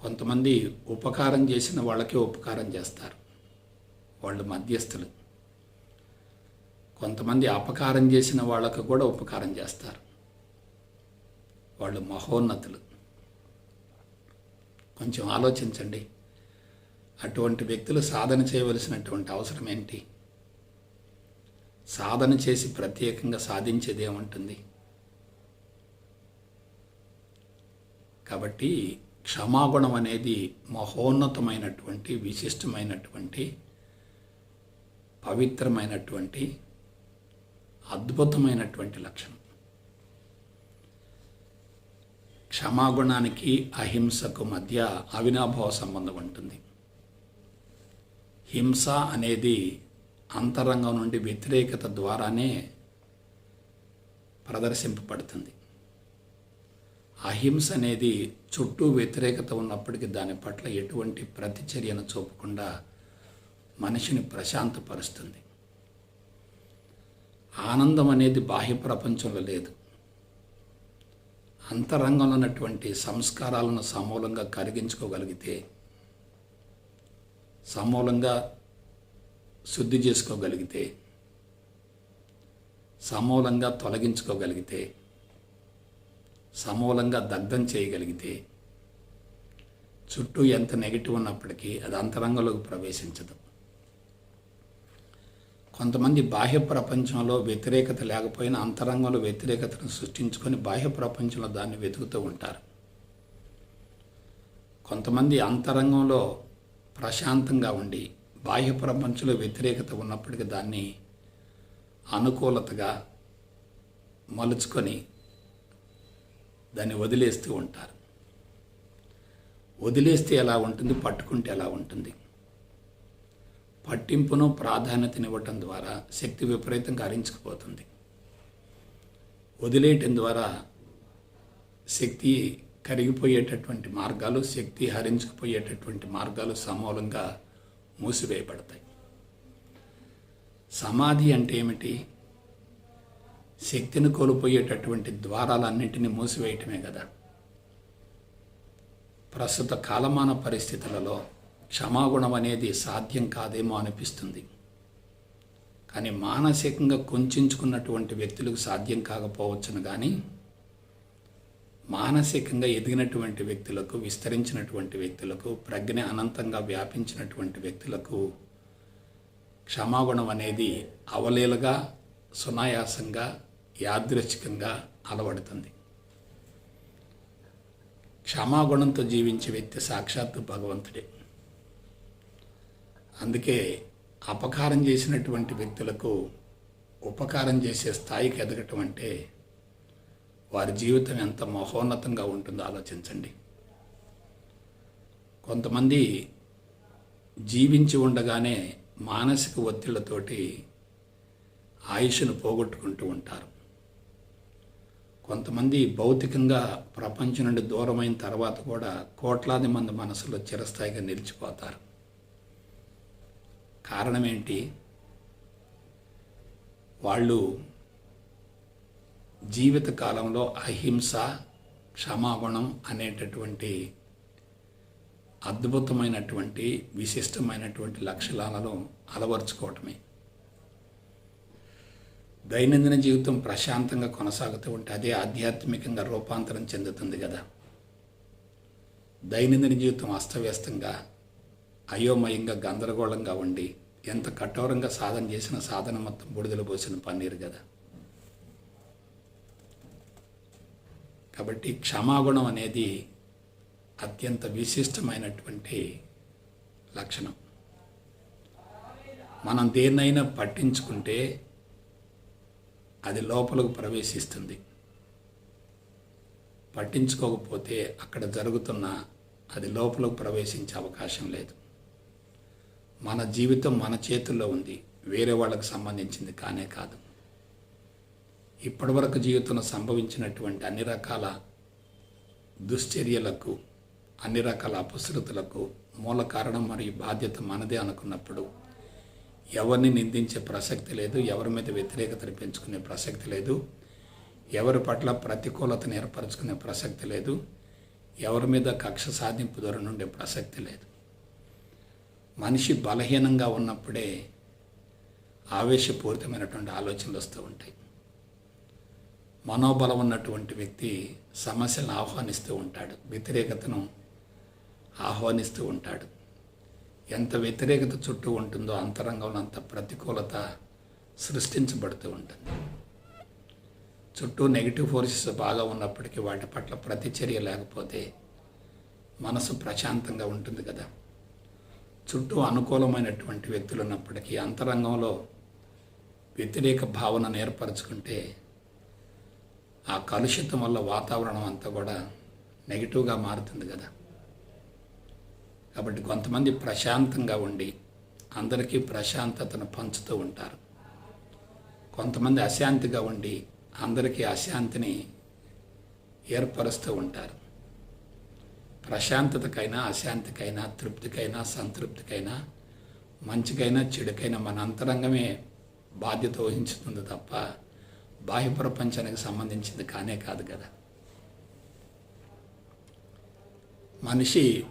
S1: కొంతమంది ఉపకారం చేసిన వాళ్ళకే ఉపకారం చేస్తారు, వాళ్ళు మధ్యస్థులు. కొంతమంది అపకారం చేసిన వాళ్ళకు కూడా ఉపకారం చేస్తారు, వాళ్ళు మహోన్నతులు. కొంచెం ఆలోచించండి. అటువంటి వ్యక్తులు సాధన చేయవలసినటువంటి అవసరం ఏంటి? సాధన చేసి ప్రత్యేకంగా సాధించేది ఏముంటుంది? కాబట్టి క్షమాగుణం అనేది మహోన్నతమైనటువంటి, విశిష్టమైనటువంటి, పవిత్రమైనటువంటి, అద్భుతమైనటువంటి లక్షణం. క్షమాగుణానికి అహింసకు మధ్య అవినాభావ సంబంధం ఉంటుంది. హింస అనేది అంతరంగం నుండి వ్యతిరేకత ద్వారానే ప్రదర్శింపబడుతుంది. అహింస అనేది చుట్టూ వ్యతిరేకత ఉన్నప్పటికీ దాని పట్ల ఎటువంటి ప్రతిచర్యను చూపకుండా మనిషిని ప్రశాంతపరుస్తుంది. ఆనందం అనేది బాహ్య ప్రపంచంలో లేదు. అంతరంగంలో ఉన్నటువంటి సంస్కారాలను సమూలంగా కరిగించుకోగలిగితే, సమూలంగా శుద్ధి చేసుకోగలిగితే, సమూలంగా తొలగించుకోగలిగితే, సమూలంగా దగ్ధం చేయగలిగితే, చుట్టూ ఎంత నెగిటివ్ ఉన్నప్పటికీ అది అంతరంగంలోకి ప్రవేశించదు. కొంతమంది బాహ్య ప్రపంచంలో వ్యతిరేకత లేకపోయినా అంతరంగంలో వ్యతిరేకతను సృష్టించుకొని బాహ్య ప్రపంచంలో దాన్ని వెతుకుతూ ఉంటారు. కొంతమంది అంతరంగంలో ప్రశాంతంగా ఉండి బాహ్య ప్రపంచంలో వ్యతిరేకత ఉన్నప్పటికీ దాన్ని అనుకూలతగా మలుచుకొని దాన్ని వదిలేస్తూ ఉంటారు. వదిలేస్తే ఎలా ఉంటుంది, పట్టుకుంటే ఎలా ఉంటుంది? పట్టింపును ప్రాధాన్యతనివ్వటం ద్వారా శక్తి విపరీతంగా హరించుకుపోతుంది. వదిలేయటం ద్వారా శక్తి కరిగిపోయేటటువంటి మార్గాలు, శక్తి హరించుకుపోయేటటువంటి మార్గాలు సమూలంగా మూసివేయబడతాయి. సమాధి అంటే ఏమిటి? శక్తిని కోల్పోయేటటువంటి ద్వారాలన్నింటినీ మూసివేయటమే కదా. ప్రస్తుత కాలమాన పరిస్థితులలో క్షమాగుణం అనేది సాధ్యం కాదేమో అనిపిస్తుంది. కానీ మానసికంగా కుంచుకున్నటువంటి వ్యక్తులకు సాధ్యం కాకపోవచ్చును, కానీ మానసికంగా ఎదిగినటువంటి వ్యక్తులకు, విస్తరించినటువంటి వ్యక్తులకు, ప్రజ్ఞ అనంతంగా వ్యాపించినటువంటి వ్యక్తులకు క్షమాగుణం అనేది అవలీలగా, సునాయాసంగా, యాదృచ్ఛికంగా అలవడుతుంది. క్షమాగుణంతో జీవించే వ్యక్తి సాక్షాత్తు భగవంతుడే. అందుకే అపకారం చేసినటువంటి వ్యక్తులకు ఉపకారం చేసే స్థాయికి ఎదగటం అంటే వారి జీవితం ఎంత మహోన్నతంగా ఉంటుందో ఆలోచించండి. కొంతమంది జీవించి ఉండగానే మానసిక ఒత్తిళ్లతోటి ఆయుష్ను పోగొట్టుకుంటూ ఉంటారు. కొంతమంది భౌతికంగా ప్రపంచం నుండి దూరమైన తర్వాత కూడా కోట్లాది మంది మనసులో చిరస్థాయిగా నిలిచిపోతారు. కారణం ఏంటి? వాళ్ళు జీవిత కాలంలో అహింస, క్షమాగుణం అనేటటువంటి అద్భుతమైనటువంటి, విశిష్టమైనటువంటి లక్షణాలను అలవర్చుకోవటమే. దైనందిన జీవితం ప్రశాంతంగా కొనసాగుతూ ఉంటే అదే ఆధ్యాత్మికంగా రూపాంతరం చెందుతుంది కదా. దైనందిన జీవితం అస్తవ్యస్తంగా, అయోమయంగా, గందరగోళంగా ఉండి ఎంత కఠోరంగా సాధన చేసిన సాధన మొత్తం బూడిదల పోసిన పన్నీరు కదా. కాబట్టి క్షమాగుణం అనేది అత్యంత విశిష్టమైనటువంటి లక్షణం. మనం దేన్నైనా పట్టించుకుంటే అది లోపలకు ప్రవేశిస్తుంది. పట్టించుకోకపోతే అక్కడ జరుగుతున్న అది లోపలకు ప్రవేశించే అవకాశం లేదు. మన జీవితం మన చేతుల్లో ఉంది, వేరే వాళ్ళకు సంబంధించింది కానే కాదు. ఇప్పటివరకు జీవితంలో సంభవించినటువంటి అన్ని రకాల దుశ్చర్యలకు, అన్ని రకాల అపశృతులకు మూల కారణం మరియు బాధ్యత మనదే అనుకున్నప్పుడు ఎవరిని నిందించే ప్రసక్తి లేదు, ఎవరి మీద వ్యతిరేకతను పెంచుకునే ప్రసక్తి లేదు, ఎవరి పట్ల ప్రతికూలతను ఏర్పరచుకునే ప్రసక్తి లేదు, ఎవరి మీద కక్ష సాధింపు ధోరణి ఉండే ప్రసక్తి లేదు. మనిషి బలహీనంగా ఉన్నప్పుడే ఆవేశపూరితమైనటువంటి ఆలోచనలు వస్తూ ఉంటాయి. మనోబలం ఉన్నటువంటి వ్యక్తి సమస్యలను ఆహ్వానిస్తూ ఉంటాడు, వ్యతిరేకతను ఆహ్వానిస్తూ ఉంటాడు. ఎంత వ్యతిరేకత చుట్టూ ఉంటుందో అంతరంగంలో అంత ప్రతికూలత సృష్టించబడుతూ ఉంటుంది. చుట్టూ నెగిటివ్ ఫోర్సెస్ బాగా ఉన్నప్పటికీ వాటి పట్ల ప్రతిచర్య లేకపోతే మనసు ప్రశాంతంగా ఉంటుంది కదా. చుట్టూ అనుకూలమైనటువంటి వ్యక్తులు ఉన్నప్పటికీ అంతరంగంలో వ్యతిరేక భావనను ఏర్పరచుకుంటే ఆ కలుషితం వల్ల వాతావరణం అంతా కూడా నెగిటివ్గా మారుతుంది కదా. కాబట్టి కొంతమంది ప్రశాంతంగా ఉండి అందరికీ ప్రశాంతతను పంచుతూ ఉంటారు. కొంతమంది అశాంతిగా ఉండి అందరికీ అశాంతిని ఏర్పరుస్తూ ఉంటారు. ప్రశాంతతకైనా అశాంతికైనా తృప్తికైనా సంతృప్తికైనా మంచికైనా చెడుకైనా మన అంతరంగమే బాధ్యత వహించుతుంది తప్ప బాహ్య ప్రపంచానికి సంబంధించింది కానే కాదు కదా. మనిషి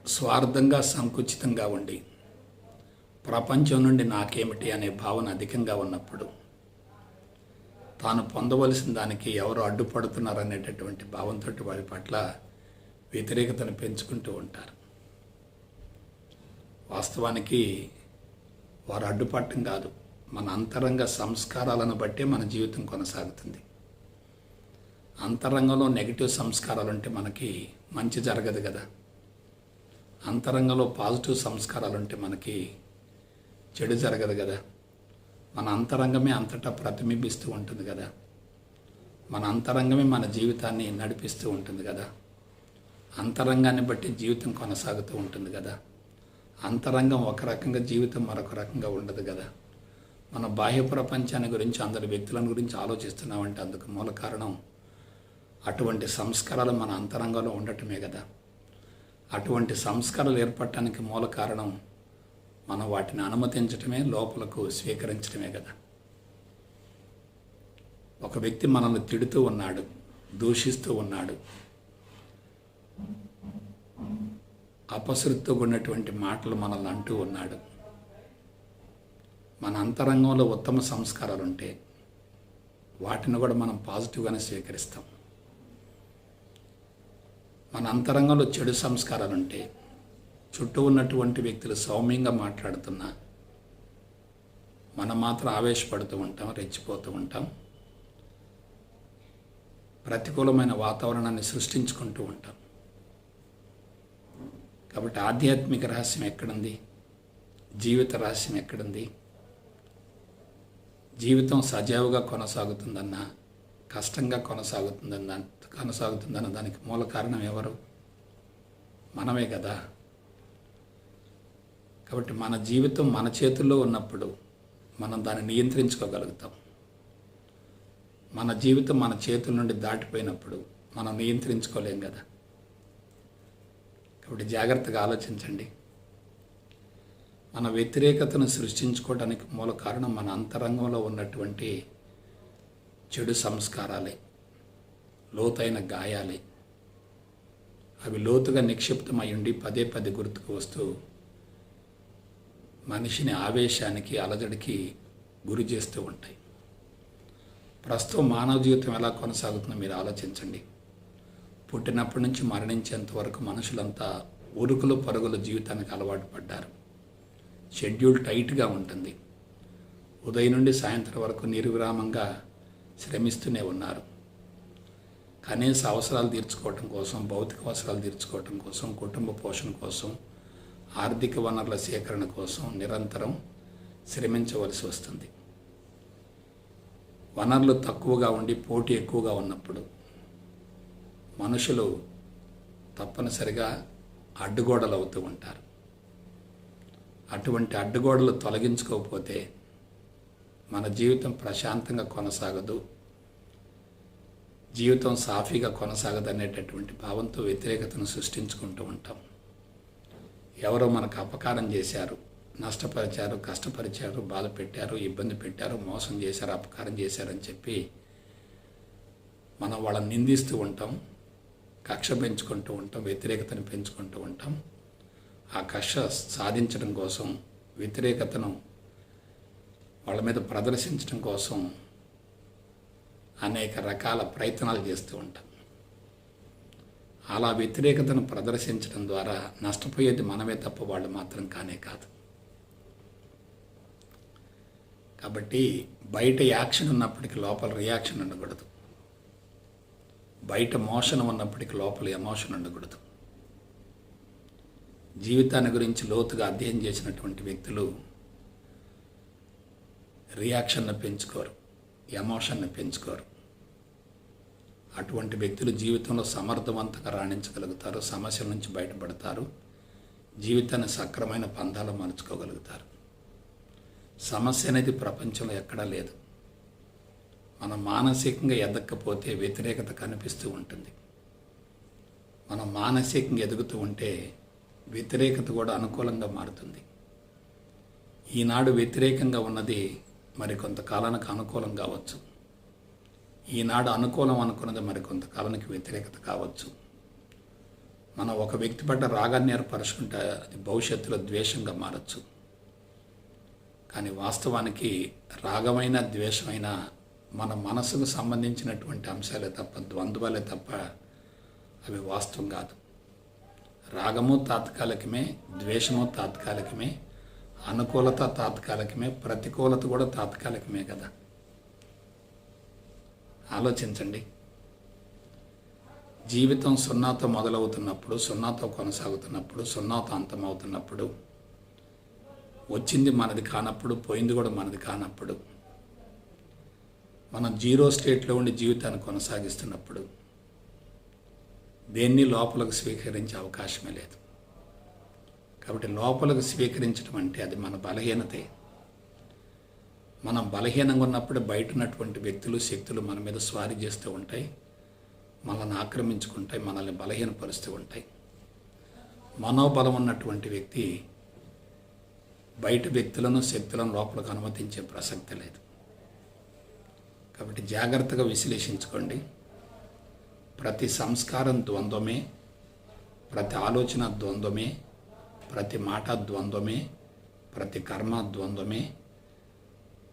S1: స్వార్థంగా సంకుచితంగా ఉండి ప్రపంచం నుండి నాకేమిటి అనే భావన అధికంగా ఉన్నప్పుడు తాను పొందవలసిన దానికి ఎవరు అడ్డుపడుతున్నారనేటటువంటి భావంతో వారి పట్ల వ్యతిరేకతను పెంచుకుంటూ ఉంటారు. వాస్తవానికి వారు అడ్డుపడటం కాదు, మన అంతరంగ సంస్కారాలను బట్టే మన జీవితం కొనసాగుతుంది. అంతరంగంలో నెగిటివ్ సంస్కారాలు ఉంటే మనకి మంచి జరగదు కదా. అంతరంగంలో పాజిటివ్ సంస్కారాలు ఉంటే మనకి చెడు జరగదు కదా. మన అంతరంగమే అంతటా ప్రతిబింబిస్తూ ఉంటుంది కదా. మన అంతరంగమే మన జీవితాన్ని నడిపిస్తూ ఉంటుంది కదా. అంతరంగాన్ని బట్టి జీవితం కొనసాగుతూ ఉంటుంది కదా. అంతరంగం ఒక రకంగా జీవితం మరొక రకంగా ఉండదు కదా. మన బాహ్య ప్రపంచాన్ని గురించి అందరి వ్యక్తులను గురించి ఆలోచిస్తున్నామంటే అందుకు మూల కారణం అటువంటి సంస్కారాలు మన అంతరంగంలో ఉండటమే కదా. అటువంటి సంస్కారాలు ఏర్పడటానికి మూల కారణం మనం వాటిని అనుమతించటమే, లోపలకు స్వీకరించడమే కదా. ఒక వ్యక్తి మనల్ని తిడుతూ ఉన్నాడు, దూషిస్తూ ఉన్నాడు, అపశృతితో ఉన్నటువంటి మాటలు మనల్ని అంటూ ఉన్నాడు. మన అంతరంగంలో ఉత్తమ సంస్కారాలు ఉంటే వాటిని కూడా మనం పాజిటివ్గానే స్వీకరిస్తాం. మన అంతరంగంలో చెడు సంస్కారాలు ఉంటే చుట్టూ ఉన్నటువంటి వ్యక్తులు సౌమ్యంగా మాట్లాడుతున్నా మనం మాత్రం ఆవేశపడుతూ ఉంటాం, రెచ్చిపోతూ ఉంటాం, ప్రతికూలమైన వాతావరణాన్ని సృష్టించుకుంటూ ఉంటాం. కాబట్టి ఆధ్యాత్మిక రహస్యం ఎక్కడుంది? జీవిత రహస్యం ఎక్కడుంది? జీవితం సజావుగా కొనసాగుతుందన్నా కష్టంగా కొనసాగుతుందన్న దానికి మూల కారణం ఎవరు? మనమే కదా. కాబట్టి మన జీవితం మన చేతుల్లో ఉన్నప్పుడు మనం దాన్ని నియంత్రించుకోగలుగుతాం. మన జీవితం మన చేతుల నుండి దాటిపోయినప్పుడు మనం నియంత్రించుకోలేం కదా. కాబట్టి జాగ్రత్తగా ఆలోచించండి. మన వ్యతిరేకతను సృష్టించుకోవడానికి మూల కారణం మన అంతరంగంలో ఉన్నటువంటి చెడు సంస్కారాలే, లోతైన గాయాలే. అవి లోతుగా నిక్షిప్తమై ఉండి పదే పదే గుర్తుకు వస్తూ మనిషిని ఆవేశానికి, అలజడికి గురి చేస్తూ ఉంటాయి. ప్రస్తుతం మానవ జీవితం ఎలా కొనసాగుతుందో మీరు ఆలోచించండి. పుట్టినప్పటి నుంచి మరణించేంత వరకు మనుషులంతా ఉరుకులు పరుగుల జీవితానికి అలవాటు పడ్డారు. షెడ్యూల్ టైట్గా ఉంటుంది. ఉదయం నుండి సాయంత్రం వరకు నిర్విరామంగా శ్రమిస్తూనే ఉన్నారు. కనీస అవసరాలు తీర్చుకోవటం కోసం, భౌతిక అవసరాలు తీర్చుకోవటం కోసం, కుటుంబ పోషణ కోసం, ఆర్థిక వనరుల సేకరణ కోసం నిరంతరం శ్రమించవలసి వస్తుంది. వనరులు తక్కువగా ఉండి పోటీ ఎక్కువగా ఉన్నప్పుడు మనుషులు తప్పనిసరిగా అడ్డుగోడలు అవుతూ ఉంటారు. అటువంటి అడ్డుగోడలు తొలగించుకోకపోతే మన జీవితం ప్రశాంతంగా కొనసాగదు, జీవితం సాఫీగా కొనసాగదు అనేటటువంటి భావంతో వ్యతిరేకతను సృష్టించుకుంటూ ఉంటాం. ఎవరో మనకు అపకారం చేశారు, నష్టపరిచారు, కష్టపరిచారు, బాధ పెట్టారు, ఇబ్బంది పెట్టారు, మోసం చేశారు, అపకారం చేశారని చెప్పి మనం వాళ్ళని నిందిస్తూ ఉంటాం, కక్ష పెంచుకుంటూ ఉంటాం, వ్యతిరేకతను పెంచుకుంటూ ఉంటాం. ఆ కక్ష సాధించడం కోసం, వ్యతిరేకతను వాళ్ళ మీద ప్రదర్శించడం కోసం అనేక రకాల ప్రయత్నాలు చేస్తూ ఉంటాం. అలా వ్యతిరేకతను ప్రదర్శించడం ద్వారా నష్టపోయేది మనమే తప్ప వాళ్ళు మాత్రం కానే కాదు. కాబట్టి బయట యాక్షన్ ఉన్నప్పటికీ లోపల రియాక్షన్ ఉండకూడదు. బయట మోషన్ ఉన్నప్పటికీ లోపల ఎమోషన్ ఉండకూడదు. జీవితాన్ని గురించి లోతుగా అధ్యయనం చేసినటువంటి వ్యక్తులు రియాక్షన్ను పెంచుకోరు, ఎమోషన్ను పెంచుకోరు. అటువంటి వ్యక్తులు జీవితంలో సమర్థవంతంగా రాణించగలుగుతారు, సమస్యల నుంచి బయటపడతారు, జీవితాన్ని సక్రమైన పందాలు మలుచుకోగలుగుతారు. సమస్య అనేది ప్రపంచంలో ఎక్కడా లేదు. మనం మానసికంగా ఎదగకపోతే వ్యతిరేకత కనిపిస్తూ ఉంటుంది. మనం మానసికంగా ఎదుగుతూ ఉంటే వ్యతిరేకత కూడా అనుకూలంగా మారుతుంది. ఈనాడు వ్యతిరేకంగా ఉన్నది మరి కొంతకాలానికి అనుకూలం కావచ్చు. ఈనాడు అనుకూలం అనుకున్నది మరి కొంతకాలానికి వ్యతిరేకత కావచ్చు. మనం ఒక వ్యక్తి పట్ల రాగాన్ని ఏర్పరచుకుంటే అది భవిష్యత్తులో ద్వేషంగా మారచ్చు. కానీ వాస్తవానికి రాగమైన ద్వేషమైన మన మనసుకు సంబంధించినటువంటి అంశాలే తప్ప, ద్వంద్వాలే తప్ప అవి వాస్తవం కాదు. రాగము తాత్కాలికమే, ద్వేషము తాత్కాలికమే, అనుకూలత తాత్కాలికమే, ప్రతికూలత కూడా తాత్కాలికమే కదా. ఆలోచించండి. జీవితం సున్నాతో మొదలవుతున్నప్పుడు, సున్నాతో కొనసాగుతున్నప్పుడు, సున్నాతో అంతమవుతున్నప్పుడు, వచ్చింది మనది కానప్పుడు, పోయింది కూడా మనది కానప్పుడు, మనం జీరో స్టేట్లో ఉండి జీవితాన్ని కొనసాగిస్తున్నప్పుడు దేన్ని లోపలకు స్వీకరించే అవకాశమే లేదు. కాబట్టి లోపలకు స్వీకరించడం అంటే అది మన బలహీనతే. మనం బలహీనంగా ఉన్నప్పుడు బయట ఉన్నటువంటి వ్యక్తులు, శక్తులు మన మీద స్వారీ చేస్తూ ఉంటాయి, మనల్ని ఆక్రమించుకుంటాయి, మనల్ని బలహీనపరుస్తూ ఉంటాయి. మనోబలం ఉన్నటువంటి వ్యక్తి బయట వ్యక్తులను, శక్తులను లోపలకు అనుమతించే ప్రసక్తి లేదు. కాబట్టి జాగ్రత్తగా విశ్లేషించుకోండి. ప్రతి సంస్కారం ద్వంద్వమే, ప్రతి ఆలోచన ద్వంద్వమే, ప్రతి మాట ద్వంద్వమే, ప్రతి కర్మ ద్వంద్వమే.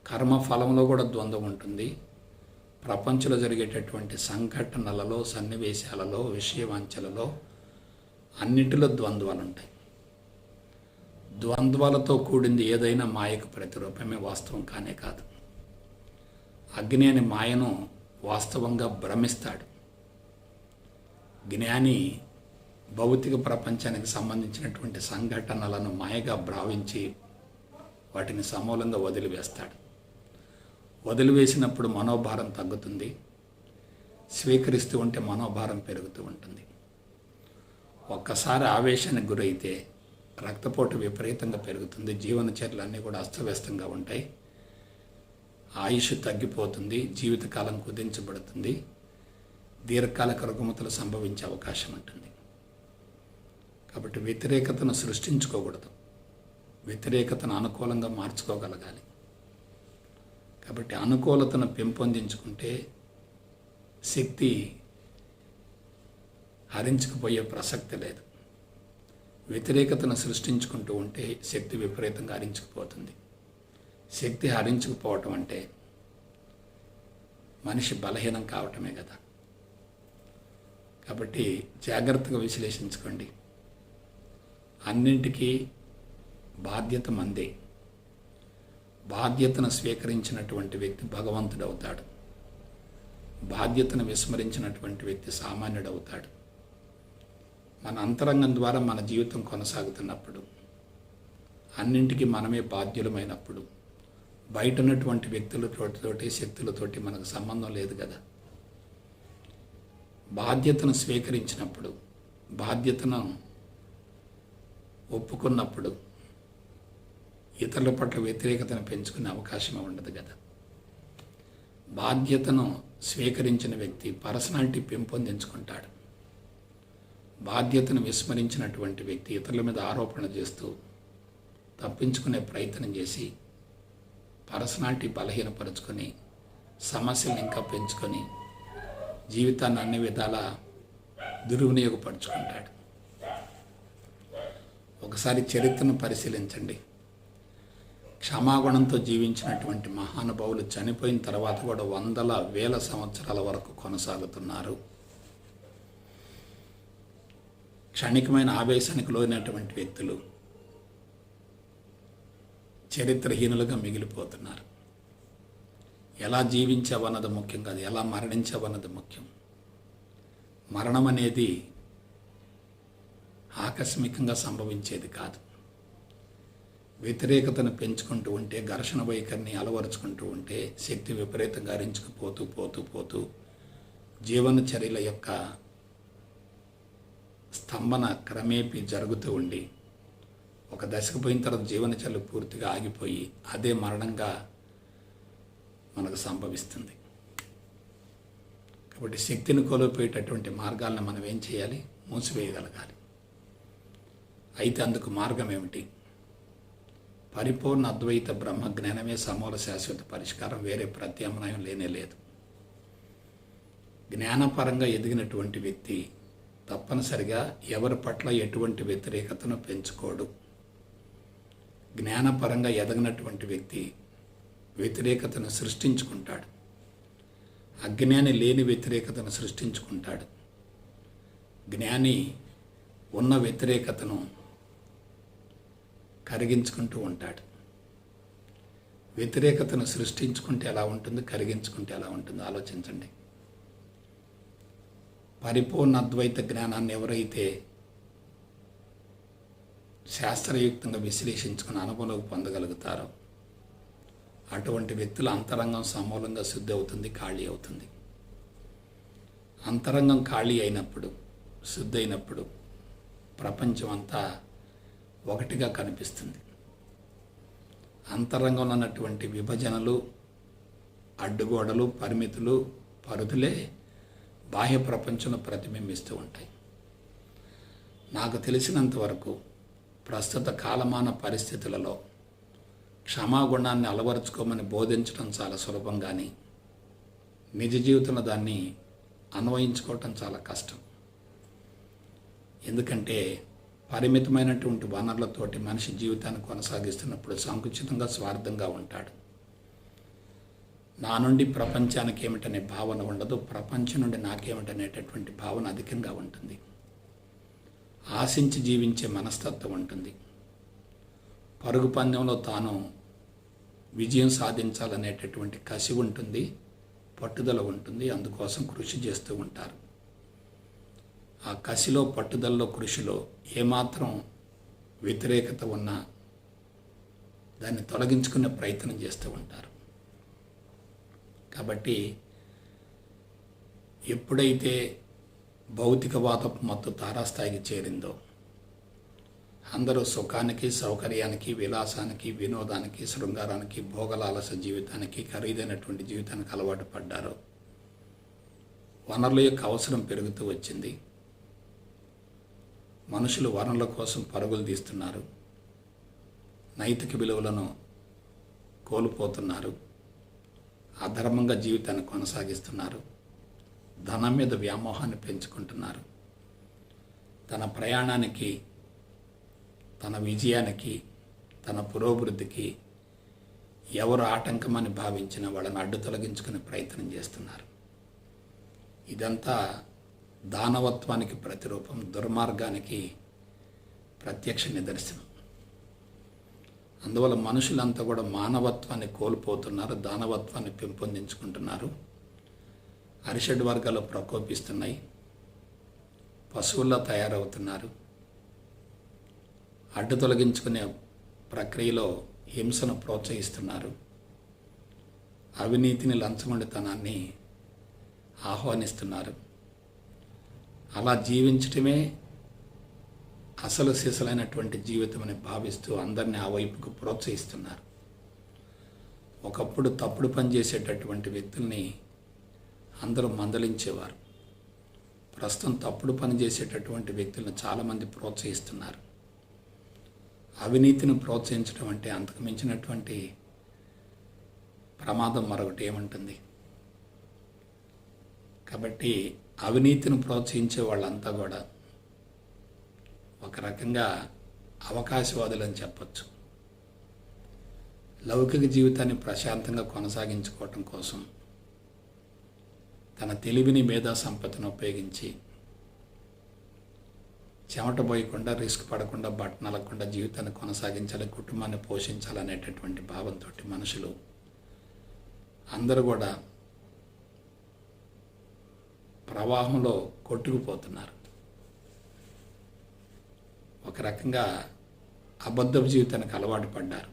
S1: కర్మ ఫలంలో కూడా ద్వంద్వం ఉంటుంది. ప్రపంచంలో జరిగేటటువంటి సంఘటనలలో, సన్నివేశాలలో, విషయవాంఛలలో అన్నిటిలో ద్వంద్వాలు ఉంటాయి. ద్వంద్వాలతో కూడింది ఏదైనా మాయకు ప్రతిరూపమే, వాస్తవం కానే కాదు. అగ్ని అని మాయను వాస్తవంగా భ్రమిస్తాడు. జ్ఞాని భౌతిక ప్రపంచానికి సంబంధించినటువంటి సంఘటనలను మాయగా భావించి వాటిని సమూలంగా వదిలివేస్తాడు. వదిలివేసినప్పుడు మనోభారం తగ్గుతుంది, స్వీకరిస్తూ ఉంటే మనోభారం పెరుగుతూ ఉంటుంది. ఒక్కసారి ఆవేశానికి గురైతే రక్తపోటు విపరీతంగా పెరుగుతుంది, జీవనచర్యలు అన్నీ కూడా అస్తవ్యస్తంగా ఉంటాయి, ఆయుష్ తగ్గిపోతుంది, జీవితకాలం కుదించబడుతుంది, దీర్ఘకాలిక రుగ్మతలు సంభవించే అవకాశం ఉంటుంది. కాబట్టి వ్యతిరేకతను సృష్టించుకోకూడదు, వ్యతిరేకతను అనుకూలంగా మార్చుకోగలగాలి. కాబట్టి అనుకూలతను పెంపొందించుకుంటే శక్తి హరించుకుపోయే ప్రసక్తి లేదు. వ్యతిరేకతను సృష్టించుకుంటూ ఉంటే శక్తి విపరీతంగా హరించుకుపోతుంది. శక్తి హరించుకుపోవటం అంటే మనిషి బలహీనం కావటమే కదా. కాబట్టి జాగ్రత్తగా విశ్లేషించుకోండి. అన్నింటికీ బాధ్యత మందే. బాధ్యతను స్వీకరించినటువంటి వ్యక్తి భగవంతుడు అవుతాడు. బాధ్యతను విస్మరించినటువంటి వ్యక్తి సామాన్యుడు అవుతాడు. మన అంతరంగం ద్వారా మన జీవితం కొనసాగుతున్నప్పుడు, అన్నింటికీ మనమే బాధ్యులమైనప్పుడు, బయట ఉన్నటువంటి వ్యక్తులతోటి, శక్తులతోటి మనకు సంబంధం లేదు కదా. బాధ్యతను స్వీకరించినప్పుడు, బాధ్యతను ఒప్పుకున్నప్పుడు ఇతరుల పట్ల వ్యతిరేకతను పెంచుకునే అవకాశమే ఉండదు కదా. బాధ్యతను స్వీకరించిన వ్యక్తి పర్సనాలిటీ పెంపొందించుకుంటాడు. బాధ్యతను విస్మరించినటువంటి వ్యక్తి ఇతరుల మీద ఆరోపణ చేస్తూ తప్పించుకునే ప్రయత్నం చేసి పర్సనాలిటీ బలహీనపరుచుకొని సమస్యలను ఇంకా పెంచుకొని జీవితాన్ని అన్ని విధాలా దుర్వినియోగపరుచుకుంటాడు. ఒకసారి చరిత్రను పరిశీలించండి. క్షమాగుణంతో జీవించినటువంటి మహానుభావులు చనిపోయిన తర్వాత కూడా వందల వేల సంవత్సరాల వరకు కొనసాగుతున్నారు. క్షణికమైన ఆవేశానికి లోనైనటువంటి వ్యక్తులు చరిత్రహీనులుగా మిగిలిపోతున్నారు. ఎలా జీవించావన్నది ముఖ్యం కాదు, ఎలా మరణించావన్నది ముఖ్యం. మరణం అనేది ఆకస్మికంగా సంభవించేది కాదు. వ్యతిరేకతను పెంచుకుంటూ ఉంటే, ఘర్షణ వైఖరిని అలవరుచుకుంటూ ఉంటే శక్తి విపరీతంగా హరించుకుపోతూ పోతూ పోతూ జీవనచర్యల యొక్క స్తంభన క్రమేపీ జరుగుతూ ఉండి ఒక దశకు పోయిన తర్వాత జీవనచర్యలు పూర్తిగా ఆగిపోయి అదే మరణంగా మనకు సంభవిస్తుంది. కాబట్టి శక్తిని కోల్పోయేటటువంటి మార్గాలను మనం ఏం చేయాలి? మూసివేయగలగాలి. అయితే అందుకు మార్గం ఏమిటి? పరిపూర్ణ అద్వైత బ్రహ్మజ్ఞానమే సమూల శాశ్వత పరిష్కారం, వేరే ప్రత్యామ్నాయం లేనే లేదు. జ్ఞానపరంగా ఎదిగినటువంటి వ్యక్తి తప్పనిసరిగా ఎవరి పట్ల ఎటువంటి వ్యతిరేకతను పెంచుకోడు. జ్ఞానపరంగా ఎదగినటువంటి వ్యక్తి వ్యతిరేకతను సృష్టించుకుంటాడు. అజ్ఞాని లేని వ్యతిరేకతను సృష్టించుకుంటాడు. జ్ఞాని ఉన్న వ్యతిరేకతను కరిగించుకుంటూ ఉంటాడు. వ్యతిరేకతను సృష్టించుకుంటే ఎలా ఉంటుంది, కరిగించుకుంటే ఎలా ఉంటుంది ఆలోచించండి. పరిపూర్ణ అద్వైత జ్ఞానాన్ని ఎవరైతే శాస్త్రయుక్తంగా విశ్లేషించుకుని అనుభవంలోకి పొందగలుగుతారో అటువంటి వ్యక్తుల అంతరంగం సమూలంగా శుద్ధి అవుతుంది, ఖాళీ అవుతుంది. అంతరంగం ఖాళీ అయినప్పుడు, శుద్ధి అయినప్పుడు ప్రపంచం అంతా ఒకటిగా కనిపిస్తుంది. అంతరంగంలో ఉన్నటువంటి విభజనలు, అడ్డుగోడలు, పరిమితులు, పరిధులే బాహ్య ప్రపంచంలో ప్రతిబింబిస్తూ ఉంటాయి. నాకు తెలిసినంతవరకు ప్రస్తుత కాలమాన పరిస్థితులలో క్షమాగుణాన్ని అలవరుచుకోమని బోధించడం చాలా సులభం, కానీ నిజ జీవితంలో దాన్ని అన్వయించుకోవటం చాలా కష్టం. ఎందుకంటే పరిమితమైనటువంటి వనరులతోటి మనిషి జీవితాన్ని కొనసాగిస్తున్నప్పుడు సంకుచితంగా, స్వార్థంగా ఉంటాడు. నా నుండి ప్రపంచానికి ఏమిటనే భావన ఉండదు, ప్రపంచం నుండి నాకేమిటనేటటువంటి భావన అధికంగా ఉంటుంది. ఆశించి జీవించే మనస్తత్వం ఉంటుంది. పరుగు పందెంలో తాను విజయం సాధించాలనేటటువంటి కసి ఉంటుంది, పట్టుదల ఉంటుంది. అందుకోసం కృషి చేస్తూ ఉంటారు. ఆ కసిలో, పట్టుదలలో, కృషిలో ఏమాత్రం వ్యతిరేకత ఉన్నా దాన్ని తొలగించుకునే ప్రయత్నం చేస్తూ ఉంటారు. కాబట్టి ఎప్పుడైతే భౌతికవాదపు మత్తు తారాస్థాయికి చేరిందో, అందరూ సుఖానికి, సౌకర్యానికి, విలాసానికి, వినోదానికి, శృంగారానికి, భోగలాలస జీవితానికి, ఖరీదైనటువంటి జీవితానికి అలవాటు పడ్డారో వనరుల యొక్క అవసరం పెరుగుతూ వచ్చింది. మనుషులు వనరుల కోసం పరుగులు తీస్తున్నారు. నైతిక విలువలను కోల్పోతున్నారు. అధర్మంగా జీవితాన్ని కొనసాగిస్తున్నారు. ధనం మీద వ్యామోహాన్ని పెంచుకుంటున్నారు. తన ప్రయాణానికి, తన విజయానికి, తన పురోభివృద్ధికి ఎవరు ఆటంకమని భావించిన వాళ్ళని అడ్డు తొలగించుకునే ప్రయత్నం చేస్తున్నారు. ఇదంతా దానవత్వానికి ప్రతిరూపం, దుర్మార్గానికి ప్రత్యక్ష నిదర్శనం. అందువల్ల మనుషులంతా కూడా మానవత్వాన్ని కోల్పోతున్నారు, దానవత్వాన్ని పెంపొందించుకుంటున్నారు. అరిషడ్ వర్గాలు ప్రకోపిస్తున్నాయి, పశువుల్లో తయారవుతున్నారు. అడ్డు తొలగించుకునే ప్రక్రియలో హింసను ప్రోత్సహిస్తున్నారు. అవినీతిని, లంచగొండితనాన్ని ఆహ్వానిస్తున్నారు. అలా జీవించటమే అసలు సిసలైనటువంటి జీవితం అని భావిస్తూ అందరినీ ఆ వైపుకు ప్రోత్సహిస్తున్నారు. ఒకప్పుడు తప్పుడు పని చేసేటటువంటి వ్యక్తుల్ని అందరూ మందలించేవారు. ప్రస్తుతం తప్పుడు పని చేసేటటువంటి వ్యక్తులను చాలామంది ప్రోత్సహిస్తున్నారు. అవినీతిని ప్రోత్సహించడం అంటే అంతకు మించినటువంటి ప్రమాదం మరొకటి ఏముంటుంది? కాబట్టి అవినీతిని ప్రోత్సహించే వాళ్ళంతా కూడా ఒక రకంగా అవకాశవాదులని చెప్పచ్చు. లౌకిక జీవితాన్ని ప్రశాంతంగా కొనసాగించుకోవటం కోసం తన తెలివిని, మేధా సంపత్తిని ఉపయోగించి చెమట పోయకుండా, రిస్క్ పడకుండా, బట్టనలకుండా జీవితాన్ని కొనసాగించాలి, కుటుంబాన్ని పోషించాలనేటటువంటి భావంతో మనుషులు అందరూ కూడా ప్రవాహంలో కొట్టుకుపోతున్నారు. ఒక రకంగా అబద్ధపు జీవితానికి అలవాటు పడ్డారు,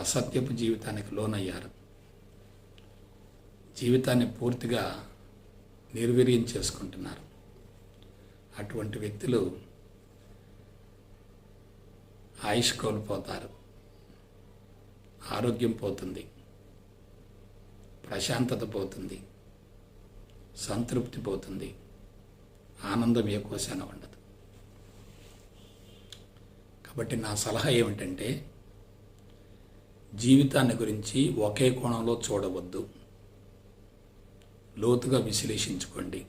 S1: అసత్యపు జీవితానికి లోనయ్యారు, జీవితాన్ని పూర్తిగా నిర్వీర్యం చేసుకుంటున్నారు. అటువంటి వ్యక్తులు ఆయుష్ కోల్పోతారు, ఆరోగ్యం పోతుంది, ప్రశాంతత పోతుంది, సంతృప్తి పోతుంది, ఆనందం ఏ కోశాన ఉండదు. కాబట్టి నా సలహా ఏమిటంటే, జీవితాన్ని గురించి ఒకే కోణంలో చూడవద్దు, లోతుగా విశ్లేషించుకోండి.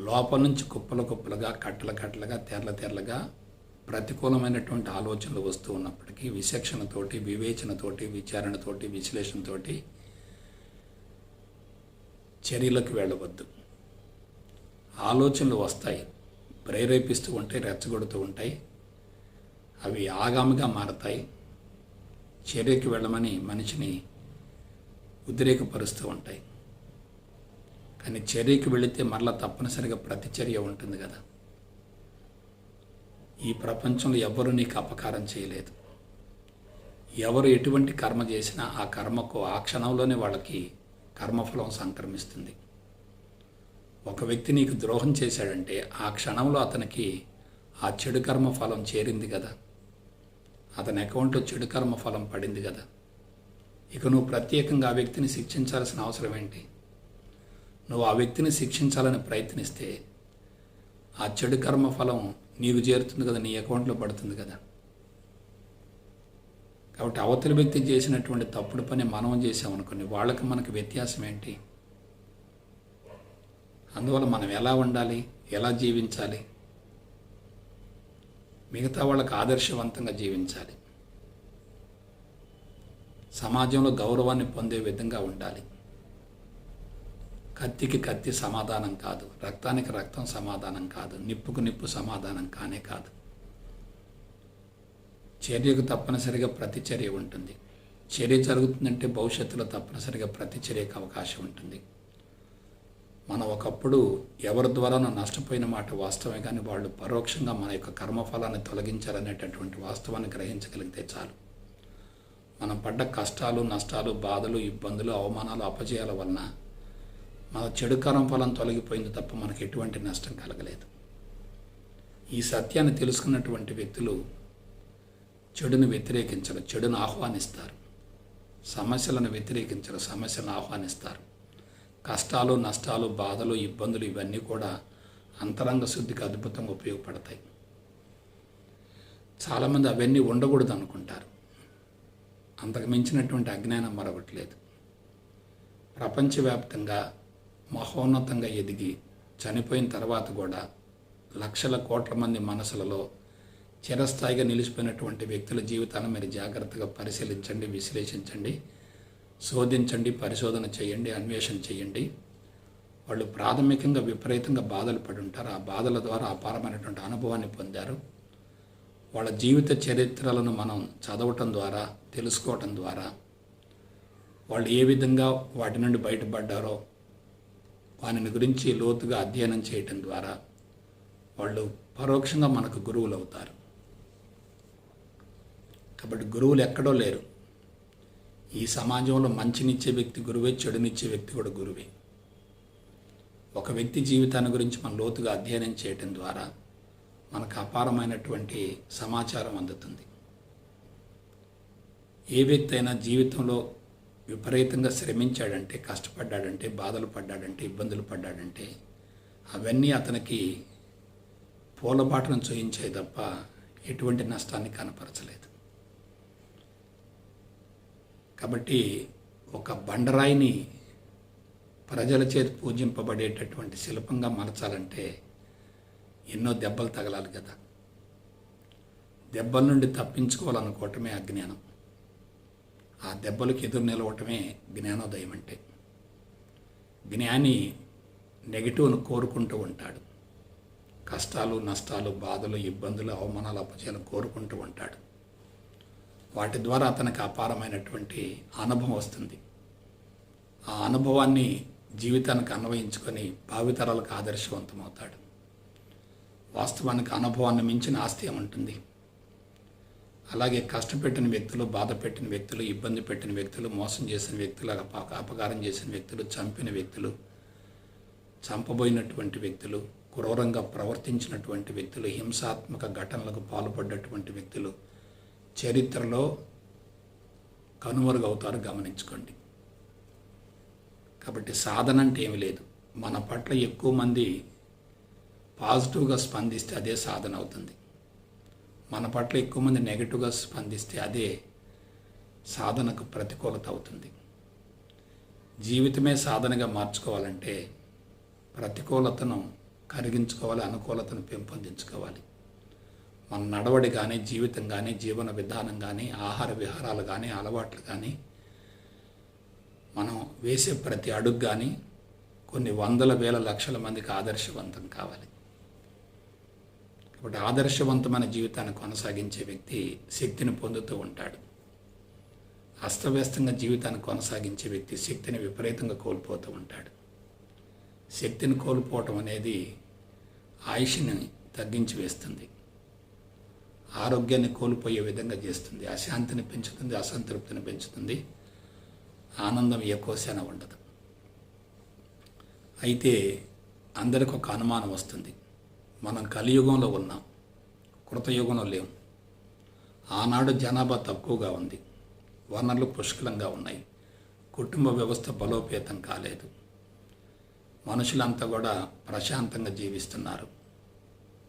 S1: లోపల నుంచి కుప్పలు కుప్పలుగా, కట్టలు కట్టలుగా, తెరలుగా ప్రతికూలమైనటువంటి ఆలోచనలు వస్తూ ఉన్నప్పటికీ విచక్షణతోటి, వివేచనతోటి, విచారణతోటి, విశ్లేషణతోటి చర్యలకు వెళ్ళవద్దు. ఆలోచనలు వస్తాయి, ప్రేరేపిస్తూ ఉంటాయి, రెచ్చగొడుతూ ఉంటాయి, అవి ఆగామిగా మారతాయి, చర్యకి వెళ్ళమని మనిషిని ఉద్రేకపరుస్తూ ఉంటాయి. కానీ చర్యకి వెళితే మరలా తప్పనిసరిగా ప్రతిచర్య ఉంటుంది కదా. ఈ ప్రపంచంలో ఎవరు నీకు అపకారం చేయలేదు. ఎవరు ఎటువంటి కర్మ చేసినా ఆ కర్మకు ఆ క్షణంలోనే వాళ్ళకి కర్మఫలం సంక్రమిస్తుంది. ఒక వ్యక్తి నీకు ద్రోహం చేశాడంటే ఆ క్షణంలో అతనికి ఆ చెడు కర్మ ఫలం చేరింది కదా, అతని అకౌంట్లో చెడు కర్మ ఫలం పడింది కదా. ఇక నువ్వు ప్రత్యేకంగా ఆ వ్యక్తిని శిక్షించాల్సిన అవసరం ఏంటి? నువ్వు ఆ వ్యక్తిని శిక్షించాలని ప్రయత్నిస్తే ఆ చెడు కర్మ ఫలం నీకు చేరుతుంది కదా, నీ అకౌంట్లో పడుతుంది కదా. కాబట్టి అవతలి వ్యక్తి చేసినటువంటి తప్పుడు పని మనం చేసామనుకోండి, వాళ్ళకి మనకి వ్యత్యాసం ఏంటి? అందువల్ల మనం ఎలా ఉండాలి, ఎలా జీవించాలి? మిగతా వాళ్ళకి ఆదర్శవంతంగా జీవించాలి, సమాజంలో గౌరవాన్ని పొందే విధంగా ఉండాలి. కత్తికి కత్తి సమాధానం కాదు, రక్తానికి రక్తం సమాధానం కాదు, నిప్పుకు నిప్పు సమాధానం కానే కాదు. చర్యకు తప్పనిసరిగా ప్రతిచర్య ఉంటుంది. చర్య జరుగుతుందంటే భవిష్యత్తులో తప్పనిసరిగా ప్రతిచర్యకు అవకాశం ఉంటుంది. మనం ఒకప్పుడు ఎవరి ద్వారానో నష్టపోయిన మాట వాస్తవమే, కానీ వాళ్ళు పరోక్షంగా మన యొక్క కర్మఫలాన్ని తొలగించారనేటటువంటి వాస్తవాన్ని గ్రహించగలిగితే చాలు. మనం పడ్డ కష్టాలు, నష్టాలు, బాధలు, ఇబ్బందులు, అవమానాలు, అపజయాల వలన మన చెడు కర్మఫలం తొలగిపోయింది తప్ప మనకు ఎటువంటి నష్టం కలగలేదు. ఈ సత్యాన్ని తెలుసుకున్నటువంటి వ్యక్తులు చెడును వ్యతిరేకించరు, చెడును ఆహ్వానిస్తారు. సమస్యలను వ్యతిరేకించరు, సమస్యలను ఆహ్వానిస్తారు. కష్టాలు, నష్టాలు, బాధలు, ఇబ్బందులు ఇవన్నీ కూడా అంతరంగ శుద్ధికి అద్భుతంగా ఉపయోగపడతాయి. చాలామంది అవన్నీ ఉండకూడదు అనుకుంటారు. అంతకు మించినటువంటి అజ్ఞానం మరొకటి లేదు. ప్రపంచవ్యాప్తంగా మహోన్నతంగా ఎదిగి చనిపోయిన తర్వాత కూడా లక్షల కోట్ల మంది మనసులలో చిరస్థాయిగా నిలిచిపోయినటువంటి వ్యక్తుల జీవితాలను మీరు జాగ్రత్తగా పరిశీలించండి, విశ్లేషించండి, శోధించండి, పరిశోధన చేయండి, అన్వేషణ చేయండి. వాళ్ళు ప్రాథమికంగా విపరీతంగా బాధలు పడి ఉంటారు. ఆ బాధల ద్వారా అపారమైనటువంటి అనుభవాన్ని పొందారు. వాళ్ళ జీవిత చరిత్రలను మనం చదవటం ద్వారా, తెలుసుకోవటం ద్వారా, వాళ్ళు ఏ విధంగా వాటి నుండి బయటపడ్డారో వాని గురించి లోతుగా అధ్యయనం చేయటం ద్వారా వాళ్ళు పరోక్షంగా మనకు గురువులు అవుతారు. కాబట్టి గురువులు ఎక్కడో లేరు. ఈ సమాజంలో మంచినిచ్చే వ్యక్తి గురువే, చెడునిచ్చే వ్యక్తి కూడా గురువే. ఒక వ్యక్తి జీవితాన్ని గురించి మనం లోతుగా అధ్యయనం చేయటం ద్వారా మనకు అపారమైనటువంటి సమాచారం అందుతుంది. ఏ వ్యక్తి అయినా జీవితంలో విపరీతంగా శ్రమించాడంటే, కష్టపడ్డాడంటే, బాధలు పడ్డాడంటే, ఇబ్బందులు పడ్డాడంటే అవన్నీ అతనికి పూలబాటను చూయించే తప్ప ఎటువంటి నష్టాన్ని కనపరచలేదు. కాబట్టి ఒక బండరాయిని ప్రజల చేతి పూజింపబడేటటువంటి శిల్పంగా మలచాలంటే ఎన్నో దెబ్బలు తగలాలి కదా. దెబ్బల నుండి తప్పించుకోవాలనుకోవటమే అజ్ఞానం. ఆ దెబ్బలకు ఎదురు నిలవటమే జ్ఞానోదయం అంటే. జ్ఞాని నెగిటివ్ను కోరుకుంటూ ఉంటాడు. కష్టాలు, నష్టాలు, బాధలు, ఇబ్బందులు, అవమానాలు, అపజయాలు కోరుకుంటూ ఉంటాడు. వాటి ద్వారా అతనికి అపారమైనటువంటి అనుభవం వస్తుంది. ఆ అనుభవాన్ని జీవితానికి అన్వయించుకొని భావితరాలకు ఆదర్శవంతమవుతాడు. వాస్తవానికి అనుభవాన్ని మించిన ఆస్తి ఏముంటుంది? అలాగే కష్టపెట్టిన వ్యక్తులు, బాధ పెట్టిన వ్యక్తులు, ఇబ్బంది పెట్టిన వ్యక్తులు, మోసం చేసిన వ్యక్తులు, అపకారం చేసిన వ్యక్తులు, చంపిన వ్యక్తులు, చంపబోయినటువంటి వ్యక్తులు, క్రూరంగా ప్రవర్తించినటువంటి వ్యక్తులు, హింసాత్మక ఘటనలకు పాల్పడ్డటువంటి వ్యక్తులు చరిత్రలో కనుమరుగవుతారు, గమనించుకోండి. కాబట్టి సాధన అంటే ఏమి లేదు. మన పట్ల ఎక్కువ మంది పాజిటివ్గా స్పందిస్తే అదే సాధన అవుతుంది. మన పట్ల ఎక్కువ మంది నెగిటివ్గా స్పందిస్తే అదే సాధనకు ప్రతికూలత అవుతుంది. జీవితమే సాధనగా మార్చుకోవాలంటే ప్రతికూలతను కరిగించుకోవాలి, అనుకూలతను పెంపొందించుకోవాలి. మన నడవడి కానీ, జీవితం కానీ, జీవన విధానం కానీ, ఆహార విహారాలు కానీ, అలవాట్లు కానీ, మనం వేసే ప్రతి అడుగు కానీ కొన్ని వందల వేల లక్షల మందికి ఆదర్శవంతం కావాలి. కాబట్టి ఆదర్శవంతమైన జీవితాన్ని కొనసాగించే వ్యక్తి శక్తిని పొందుతూ ఉంటాడు. అస్తవ్యస్తంగా జీవితాన్ని కొనసాగించే వ్యక్తి శక్తిని విపరీతంగా కోల్పోతూ ఉంటాడు. శక్తిని కోల్పోవటం అనేది ఆయుష్ని తగ్గించి వేస్తుంది, ఆరోగ్యాన్ని కోల్పోయే విధంగా చేస్తుంది, అశాంతిని పెంచుతుంది, అసంతృప్తిని పెంచుతుంది, ఆనందం ఏ కోశాన ఉండదు. అయితే అందరికి ఒక అనుమానం వస్తుంది, మనం కలియుగంలో ఉన్నాం, కృతయుగంలో లేము. ఆనాడు జనాభా తక్కువగా ఉంది, వనరులు పుష్కలంగా ఉన్నాయి, కుటుంబ వ్యవస్థ బలోపేతం కాలేదు, మనుషులంతా కూడా ప్రశాంతంగా జీవిస్తున్నారు,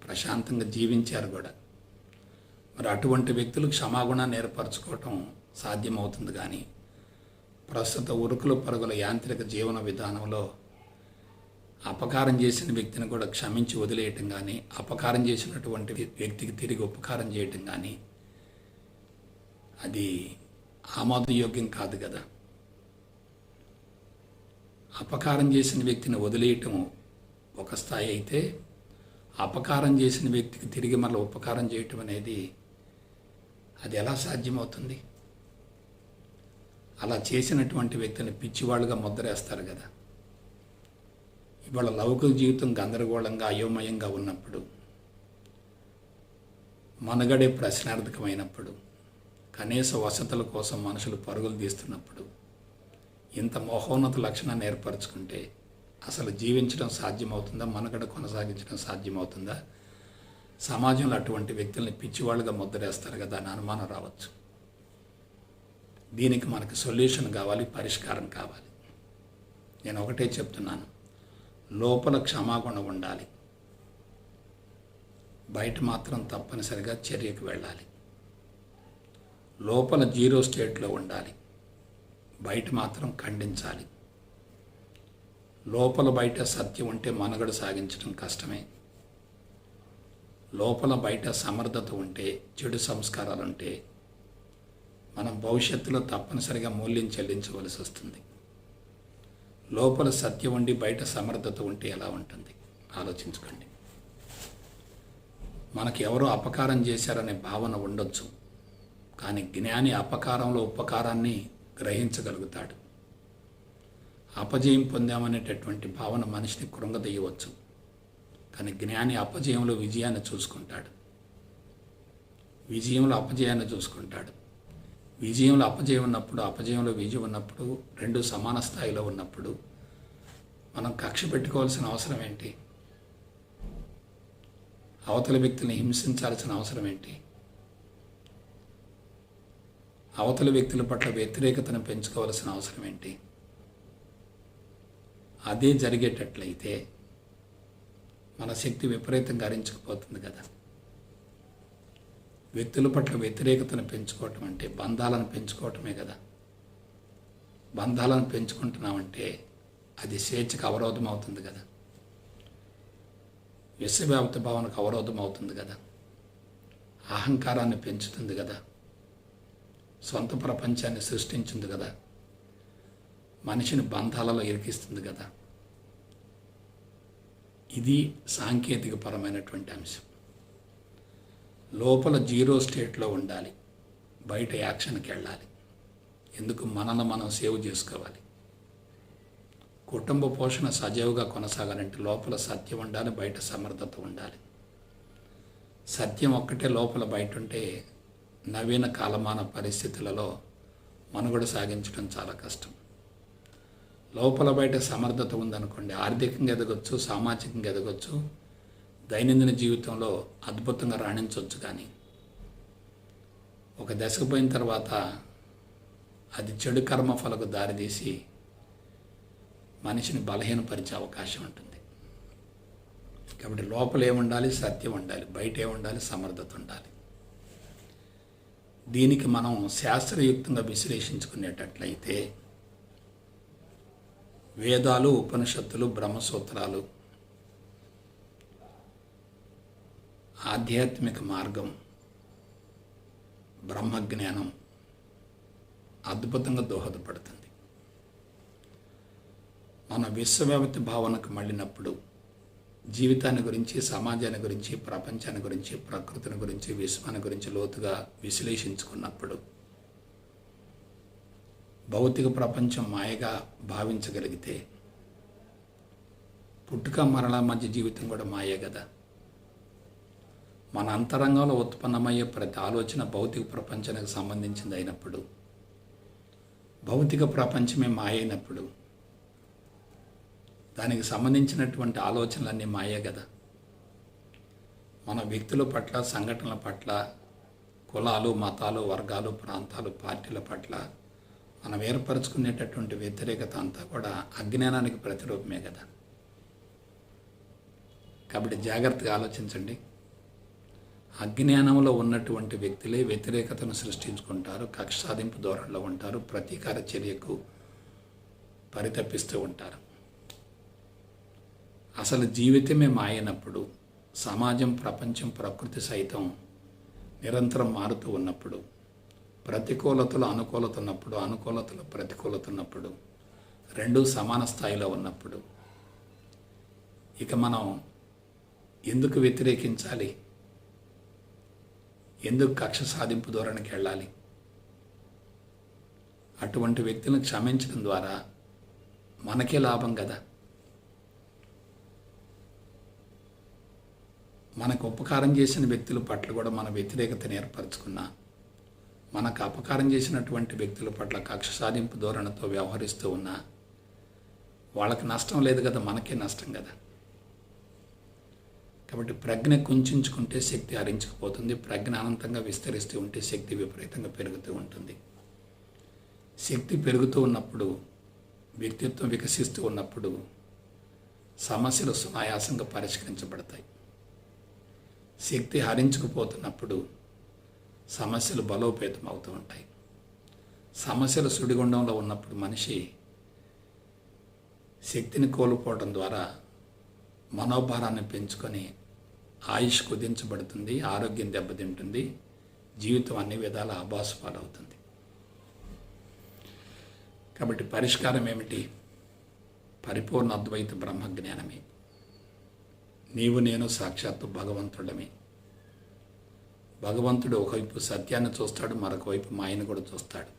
S1: ప్రశాంతంగా జీవించారు కూడా. మరి అటువంటి వ్యక్తులకు క్షమాగుణాన్ని ఏర్పరచుకోవటం సాధ్యమవుతుంది. కానీ ప్రస్తుత ఉరుకుల పరుగుల యాంత్రిక జీవన విధానంలో అపకారం చేసిన వ్యక్తిని కూడా క్షమించి వదిలేయటం కానీ, అపకారం చేసినటువంటి వ్యక్తికి తిరిగి ఉపకారం చేయటం కానీ అది ఆమోదయోగ్యం కాదు కదా. అపకారం చేసిన వ్యక్తిని వదిలేయటం ఒక స్థాయి అయితే, అపకారం చేసిన వ్యక్తికి తిరిగి మళ్ళీ ఉపకారం చేయటం అనేది అది ఎలా సాధ్యమవుతుంది? అలా చేసినటువంటి వ్యక్తిని పిచ్చివాళ్ళుగా ముద్రేస్తారు కదా. ఇవాళ లౌకిక జీవితం గందరగోళంగా, అయోమయంగా ఉన్నప్పుడు, మనుగడే ప్రశ్నార్థకమైనప్పుడు, కనీస వసతుల కోసం మనుషులు పరుగులు తీస్తున్నప్పుడు ఇంత మహోన్నత లక్షణాన్ని ఏర్పరచుకుంటే అసలు జీవించడం సాధ్యమవుతుందా? మనుగడ కొనసాగించడం సాధ్యమవుతుందా? సమాజంలో అటువంటి వ్యక్తుల్ని పిచ్చివాళ్ళుగా ముద్రేస్తారు కదా అని అనుమానం రావచ్చు. దీనికి మనకు సొల్యూషన్ కావాలి, పరిష్కారం కావాలి. నేను ఒకటే చెప్తున్నాను, లోపల క్షమాగుణం ఉండాలి, బయట మాత్రం తప్పనిసరిగా చర్యకు వెళ్ళాలి. లోపల జీరో స్టేట్లో ఉండాలి, బయట మాత్రం ఖండించాలి. లోపల బయట సత్యం ఉంటే మనుగడ సాగించడం కష్టమే. లోపల బయట సమర్థత ఉంటే, చెడు సంస్కారాలు ఉంటే మనం భవిష్యత్తులో తప్పనిసరిగా మూల్యం చెల్లించవలసి వస్తుంది. లోపల సత్యం ఉండి బయట సమర్థత ఉంటే ఎలా ఉంటుంది ఆలోచించుకోండి. మనకు ఎవరో అపకారం చేశారనే భావన ఉండొచ్చు, కానీ జ్ఞాని అపకారంలో ఉపకారాన్ని గ్రహించగలుగుతాడు. అపజయం పొందామనేటటువంటి భావన మనిషిని కృంగదీయవచ్చు, కానీ జ్ఞాని అపజయంలో విజయాన్ని చూసుకుంటాడు, విజయంలో అపజయాన్ని చూసుకుంటాడు. విజయంలో అపజయం ఉన్నప్పుడు, అపజయంలో విజయం ఉన్నప్పుడు, రెండు సమాన స్థాయిలో ఉన్నప్పుడు మనం కక్ష పెట్టుకోవాల్సిన అవసరం ఏంటి? అవతల వ్యక్తిని హింసించాల్సిన అవసరం ఏంటి? అవతల వ్యక్తుల పట్ల వ్యతిరేకతను పెంచుకోవాల్సిన అవసరం ఏంటి? అదే జరిగేటట్లయితే మన శక్తి విపరీతంగా హరించుకుపోతుంది కదా. వ్యక్తుల పట్ల వ్యతిరేకతను పెంచుకోవటం అంటే బంధాలను పెంచుకోవటమే కదా. బంధాలను పెంచుకుంటున్నామంటే అది స్వేచ్ఛకు అవరోధం అవుతుంది కదా, విశ్వవ్యాప్త భావనకు అవరోధం అవుతుంది కదా, అహంకారాన్ని పెంచుతుంది కదా, సొంత ప్రపంచాన్ని సృష్టించింది కదా, మనిషిని బంధాలలో ఇరికిస్తుంది కదా. ఇది సాంకేతికపరమైనటువంటి అంశం. లోపల జీరో స్టేట్లో ఉండాలి, బయట యాక్షన్కి వెళ్ళాలి. ఎందుకు? మనల్ని మనం సేవ్ చేసుకోవాలి. కుటుంబ పోషణ సజీవుగా కొనసాగాలంటే లోపల సత్యం ఉండాలి, బయట సమర్థత ఉండాలి. సత్యం ఒక్కటే లోపల బయట ఉంటే నవీన కాలమాన పరిస్థితులలో మనుగడ సాగించడం చాలా కష్టం. లోపల బయట సమర్థత ఉందనుకోండి, ఆర్థికంగా ఎదగొచ్చు, సామాజికంగా ఎదగొచ్చు, దైనందిన జీవితంలో అద్భుతంగా రాణించవచ్చు. కానీ ఒక దశకు పోయిన తర్వాత అది చెడు కర్మఫలకు దారితీసి మనిషిని బలహీనపరిచే అవకాశం ఉంటుంది. కాబట్టి లోపల ఏముండాలి? సత్యం ఉండాలి, బయట ఏముండాలి? సమర్థత ఉండాలి. దీనికి మనం శాస్త్రయుక్తంగా విశ్లేషించుకునేటట్లయితే వేదాలు, ఉపనిషత్తులు, బ్రహ్మసూత్రాలు, ఆధ్యాత్మిక మార్గం, బ్రహ్మజ్ఞానం అద్భుతంగా దోహదపడుతుంది. మన విశ్వవ్యాప్తి భావనకు మళ్ళినప్పుడు జీవితాన్ని గురించి, సమాజాన్ని గురించి, ప్రపంచాన్ని గురించి, ప్రకృతిని గురించి, విశ్వాన్ని గురించి లోతుగా విశ్లేషించుకున్నప్పుడు భౌతిక ప్రపంచం మాయగా భావించగలిగితే పుట్టుక మరణాల మధ్య జీవితం కూడా మాయే కదా. మన అంతరంగంలో ఉత్పన్నమయ్యే ప్రతి ఆలోచన భౌతిక ప్రపంచానికి సంబంధించింది అయినప్పుడు, భౌతిక ప్రపంచమే మాయ అయినప్పుడు దానికి సంబంధించినటువంటి ఆలోచనలన్నీ మాయే కదా. మన వ్యక్తుల పట్ల, సంఘటనల పట్ల, కులాలు, మతాలు, వర్గాలు, ప్రాంతాలు, పార్టీల పట్ల మనం ఏర్పరచుకునేటటువంటి వ్యతిరేకత అంతా కూడా అజ్ఞానానికి ప్రతిరూపమే కదా. కాబట్టి జాగ్రత్తగా ఆలోచించండి. అజ్ఞానంలో ఉన్నటువంటి వ్యక్తులే వ్యతిరేకతను సృష్టించుకుంటారు, కక్ష సాధింపు ధోరణిలో ఉంటారు, ప్రతీకార చర్యకు పరితపిస్తూ ఉంటారు. అసలు జీవితమే మాయనప్పుడు, సమాజం, ప్రపంచం, ప్రకృతి సైతం నిరంతరం మారుతూ ఉన్నప్పుడు, ప్రతికూలతలు అనుకూలత ఉన్నప్పుడు, అనుకూలతలు ప్రతికూలత ఉన్నప్పుడు, రెండూ సమాన స్థాయిలో ఉన్నప్పుడు ఇక మనం ఎందుకు వ్యతిరేకించాలి? ఎందుకు కక్ష సాధింపు ధోరణికి వెళ్ళాలి? అటువంటి వ్యక్తులను క్షమించడం ద్వారా మనకే లాభం కదా. మనకు ఉపకారం చేసిన వ్యక్తుల పట్ల కూడా మన వ్యతిరేకతను ఏర్పరచుకున్నా, మనకు అపకారం చేసినటువంటి వ్యక్తుల పట్ల కక్ష సాధింపు ధోరణితో వ్యవహరిస్తూ ఉన్నా వాళ్ళకి నష్టం లేదు కదా, మనకే నష్టం కదా. కాబట్టి ప్రజ్ఞ కుంచుకుంటే శక్తి హరించుకుపోతుంది, ప్రజ్ఞ అనంతంగా విస్తరిస్తూ ఉంటే శక్తి విపరీతంగా పెరుగుతూ ఉంటుంది. శక్తి పెరుగుతూ ఉన్నప్పుడు, వ్యక్తిత్వం వికసిస్తూ ఉన్నప్పుడు సమస్యలు సునాయాసంగా పరిష్కరించబడతాయి. శక్తి హరించుకుపోతున్నప్పుడు సమస్యలు బలోపేతం అవుతూ ఉంటాయి. సమస్యలు సుడిగుండంలో ఉన్నప్పుడు మనిషి శక్తిని కోల్పోవడం ద్వారా మనోభారాన్ని పెంచుకొని ఆయుష్ కుదించబడుతుంది, ఆరోగ్యం దెబ్బతింటుంది, జీవితం అన్ని విధాల ఆభాసపాలవుతుంది. కాబట్టి పరిష్కారం ఏమిటి? పరిపూర్ణ అద్వైత బ్రహ్మజ్ఞానమే. నీవు నేను సాక్షాత్తు భగవంతుడమే. భగవంతుడు ఒకవైపు సత్యాన్ని చూస్తాడు, మరొక వైపు మాయను కూడా చూస్తాడు.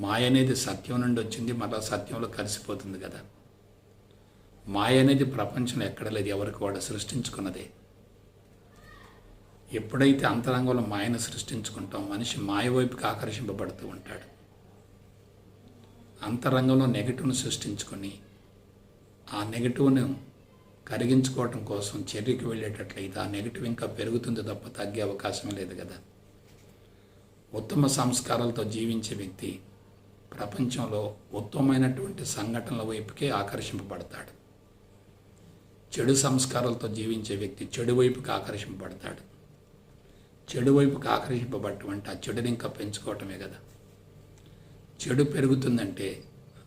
S1: మాయ అనేది సత్యం నుండి వచ్చింది, మరలా సత్యంలో కలిసిపోతుంది కదా. మాయ అనేది ప్రపంచంలో ఎక్కడ లేదు, ఎవరికి వాడు సృష్టించుకున్నదే. ఎప్పుడైతే అంతరంగంలో మాయను సృష్టించుకుంటాం, మనిషి మాయ వైపుకి ఆకర్షింపబడుతూ ఉంటాడు. అంతరంగంలో నెగటివ్ను సృష్టించుకొని ఆ నెగటివ్ను కరిగించుకోవటం కోసం చర్యకి వెళ్ళేటట్లయితే ఆ నెగటివ్ ఇంకా పెరుగుతుంది తప్ప తగ్గే అవకాశం లేదు కదా. ఉత్తమ సంస్కారాలతో జీవించే వ్యక్తి ప్రపంచంలో ఉత్తమమైనటువంటి సంఘటనల వైపుకే ఆకర్షింపబడతాడు. చెడు సంస్కారాలతో జీవించే వ్యక్తి చెడు వైపుకి ఆకర్షింపబడతాడు. చెడు వైపుకి ఆకర్షింపబడటం అంటే ఆ చెడుని ఇంకా పెంచుకోవటమే కదా. చెడు పెరుగుతుందంటే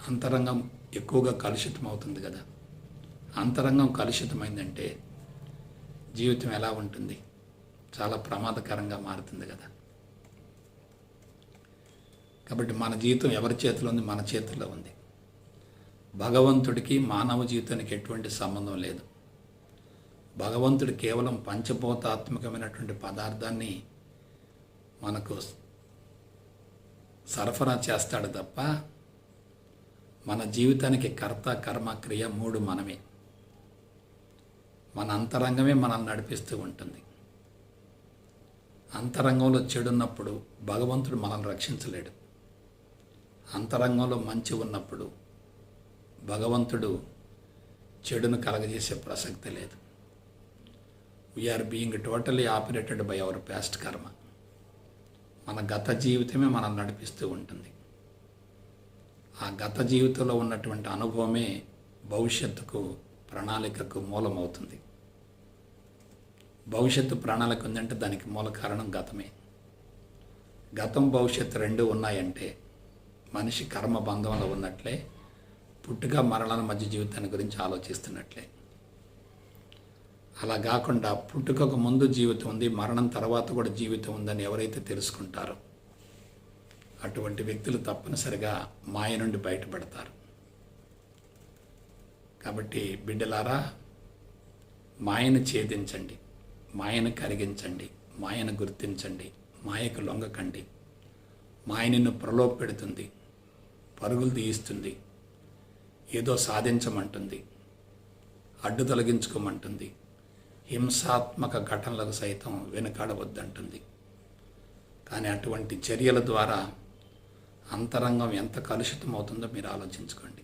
S1: అంతరంగం ఎక్కువగా కలుషితం అవుతుంది కదా. అంతరంగం కలుషితమైందంటే జీవితం ఎలా ఉంటుంది? చాలా ప్రమాదకరంగా మారుతుంది కదా. కాబట్టి మన జీవితం ఎవరి చేతిలో ఉంది? మన చేతిలో ఉంది. భగవంతుడికి మానవ జీవితానికి ఎటువంటి సంబంధం లేదు. భగవంతుడు కేవలం పంచభూతాత్మకమైనటువంటి పదార్థాన్ని మనకు సరఫరా చేస్తాడు తప్ప మన జీవితానికి కర్త కర్మ క్రియ 3 మనమే. మన అంతరంగమే మనల్ని నడిపిస్తూ ఉంటుంది. అంతరంగంలో చెడున్నప్పుడు భగవంతుడు మనల్ని రక్షించలేడు. అంతరంగంలో మంచి ఉన్నప్పుడు భగవంతుడు చెడును కలగజేసే ప్రసక్తి లేదు. We are being totally operated by our past karma. మన గత జీవితమే మనల్ని నడిపిస్తూ ఉంటుంది. ఆ గత జీవితంలో ఉన్నటువంటి అనుభవమే భవిష్యత్తుకు ప్రణాళికకు మూలమవుతుంది. భవిష్యత్తు ప్రణాళిక ఉందంటే దానికి మూల కారణం గతమే. గతం భవిష్యత్తు 2 ఉన్నాయంటే మనిషి కర్మ బంధంలో ఉన్నట్లే, పుట్టుక మరణాల మధ్య జీవితాన్ని గురించి ఆలోచిస్తున్నట్లే. అలా కాకుండా పుట్టుకకు ముందు జీవితం ఉంది, మరణం తర్వాత కూడా జీవితం ఉందని ఎవరైతే తెలుసుకుంటారో అటువంటి వ్యక్తులు తప్పనిసరిగా మాయ నుండి బయటపడతారు. కాబట్టి బిడ్డలారా, మాయను ఛేదించండి, మాయను కరిగించండి, మాయను గుర్తించండి, మాయకు లొంగకండి. మాయ నిన్ను ప్రలోభపెడుతుంది, పరుగులు తీయిస్తుంది, ఏదో సాధించమంటుంది, అడ్డు తొలగించుకోమంటుంది, హింసాత్మక ఘటనలకు సైతం వెనుకాడవద్దంటుంది. కానీ అటువంటి చర్యల ద్వారా అంతరంగం ఎంత కలుషితం అవుతుందో మీరు ఆలోచించుకోండి.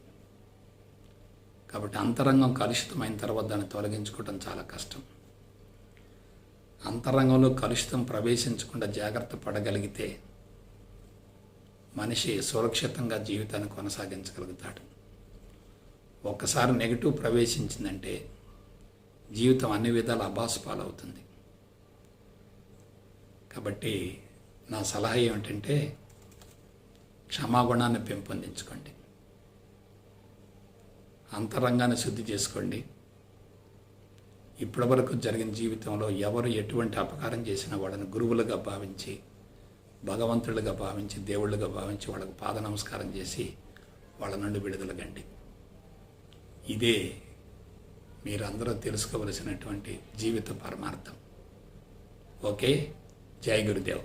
S1: కాబట్టి అంతరంగం కలుషితమైన తర్వాత దాన్ని తొలగించుకోవడం చాలా కష్టం. అంతరంగంలో కలుషితం ప్రవేశించకుండా జాగ్రత్త పడగలిగితే మనిషి సురక్షితంగా జీవితాన్ని కొనసాగించగలుగుతాడు. ఒక్కసారి నెగిటివ్ ప్రవేశించిందంటే జీవితం అన్ని విధాల అభాసుపాలవుతుంది. కాబట్టి నా సలహా ఏమిటంటే క్షమాగుణాన్ని పెంపొందించుకోండి, అంతరంగాన్ని శుద్ధి చేసుకోండి. ఇప్పటివరకు జరిగిన జీవితంలో ఎవరు ఎటువంటి అపకారం చేసినా వాళ్ళని గురువులుగా భావించి, భగవంతులుగా భావించి, దేవుళ్ళుగా భావించి వాళ్ళకు పాద నమస్కారం చేసి వాళ్ళ నుండి విడుదలగండి. ఇదే మీరందరూ తెలుసుకోవలసినటువంటి జీవిత పరమార్థం. ఓకే, జై గురుదేవ్.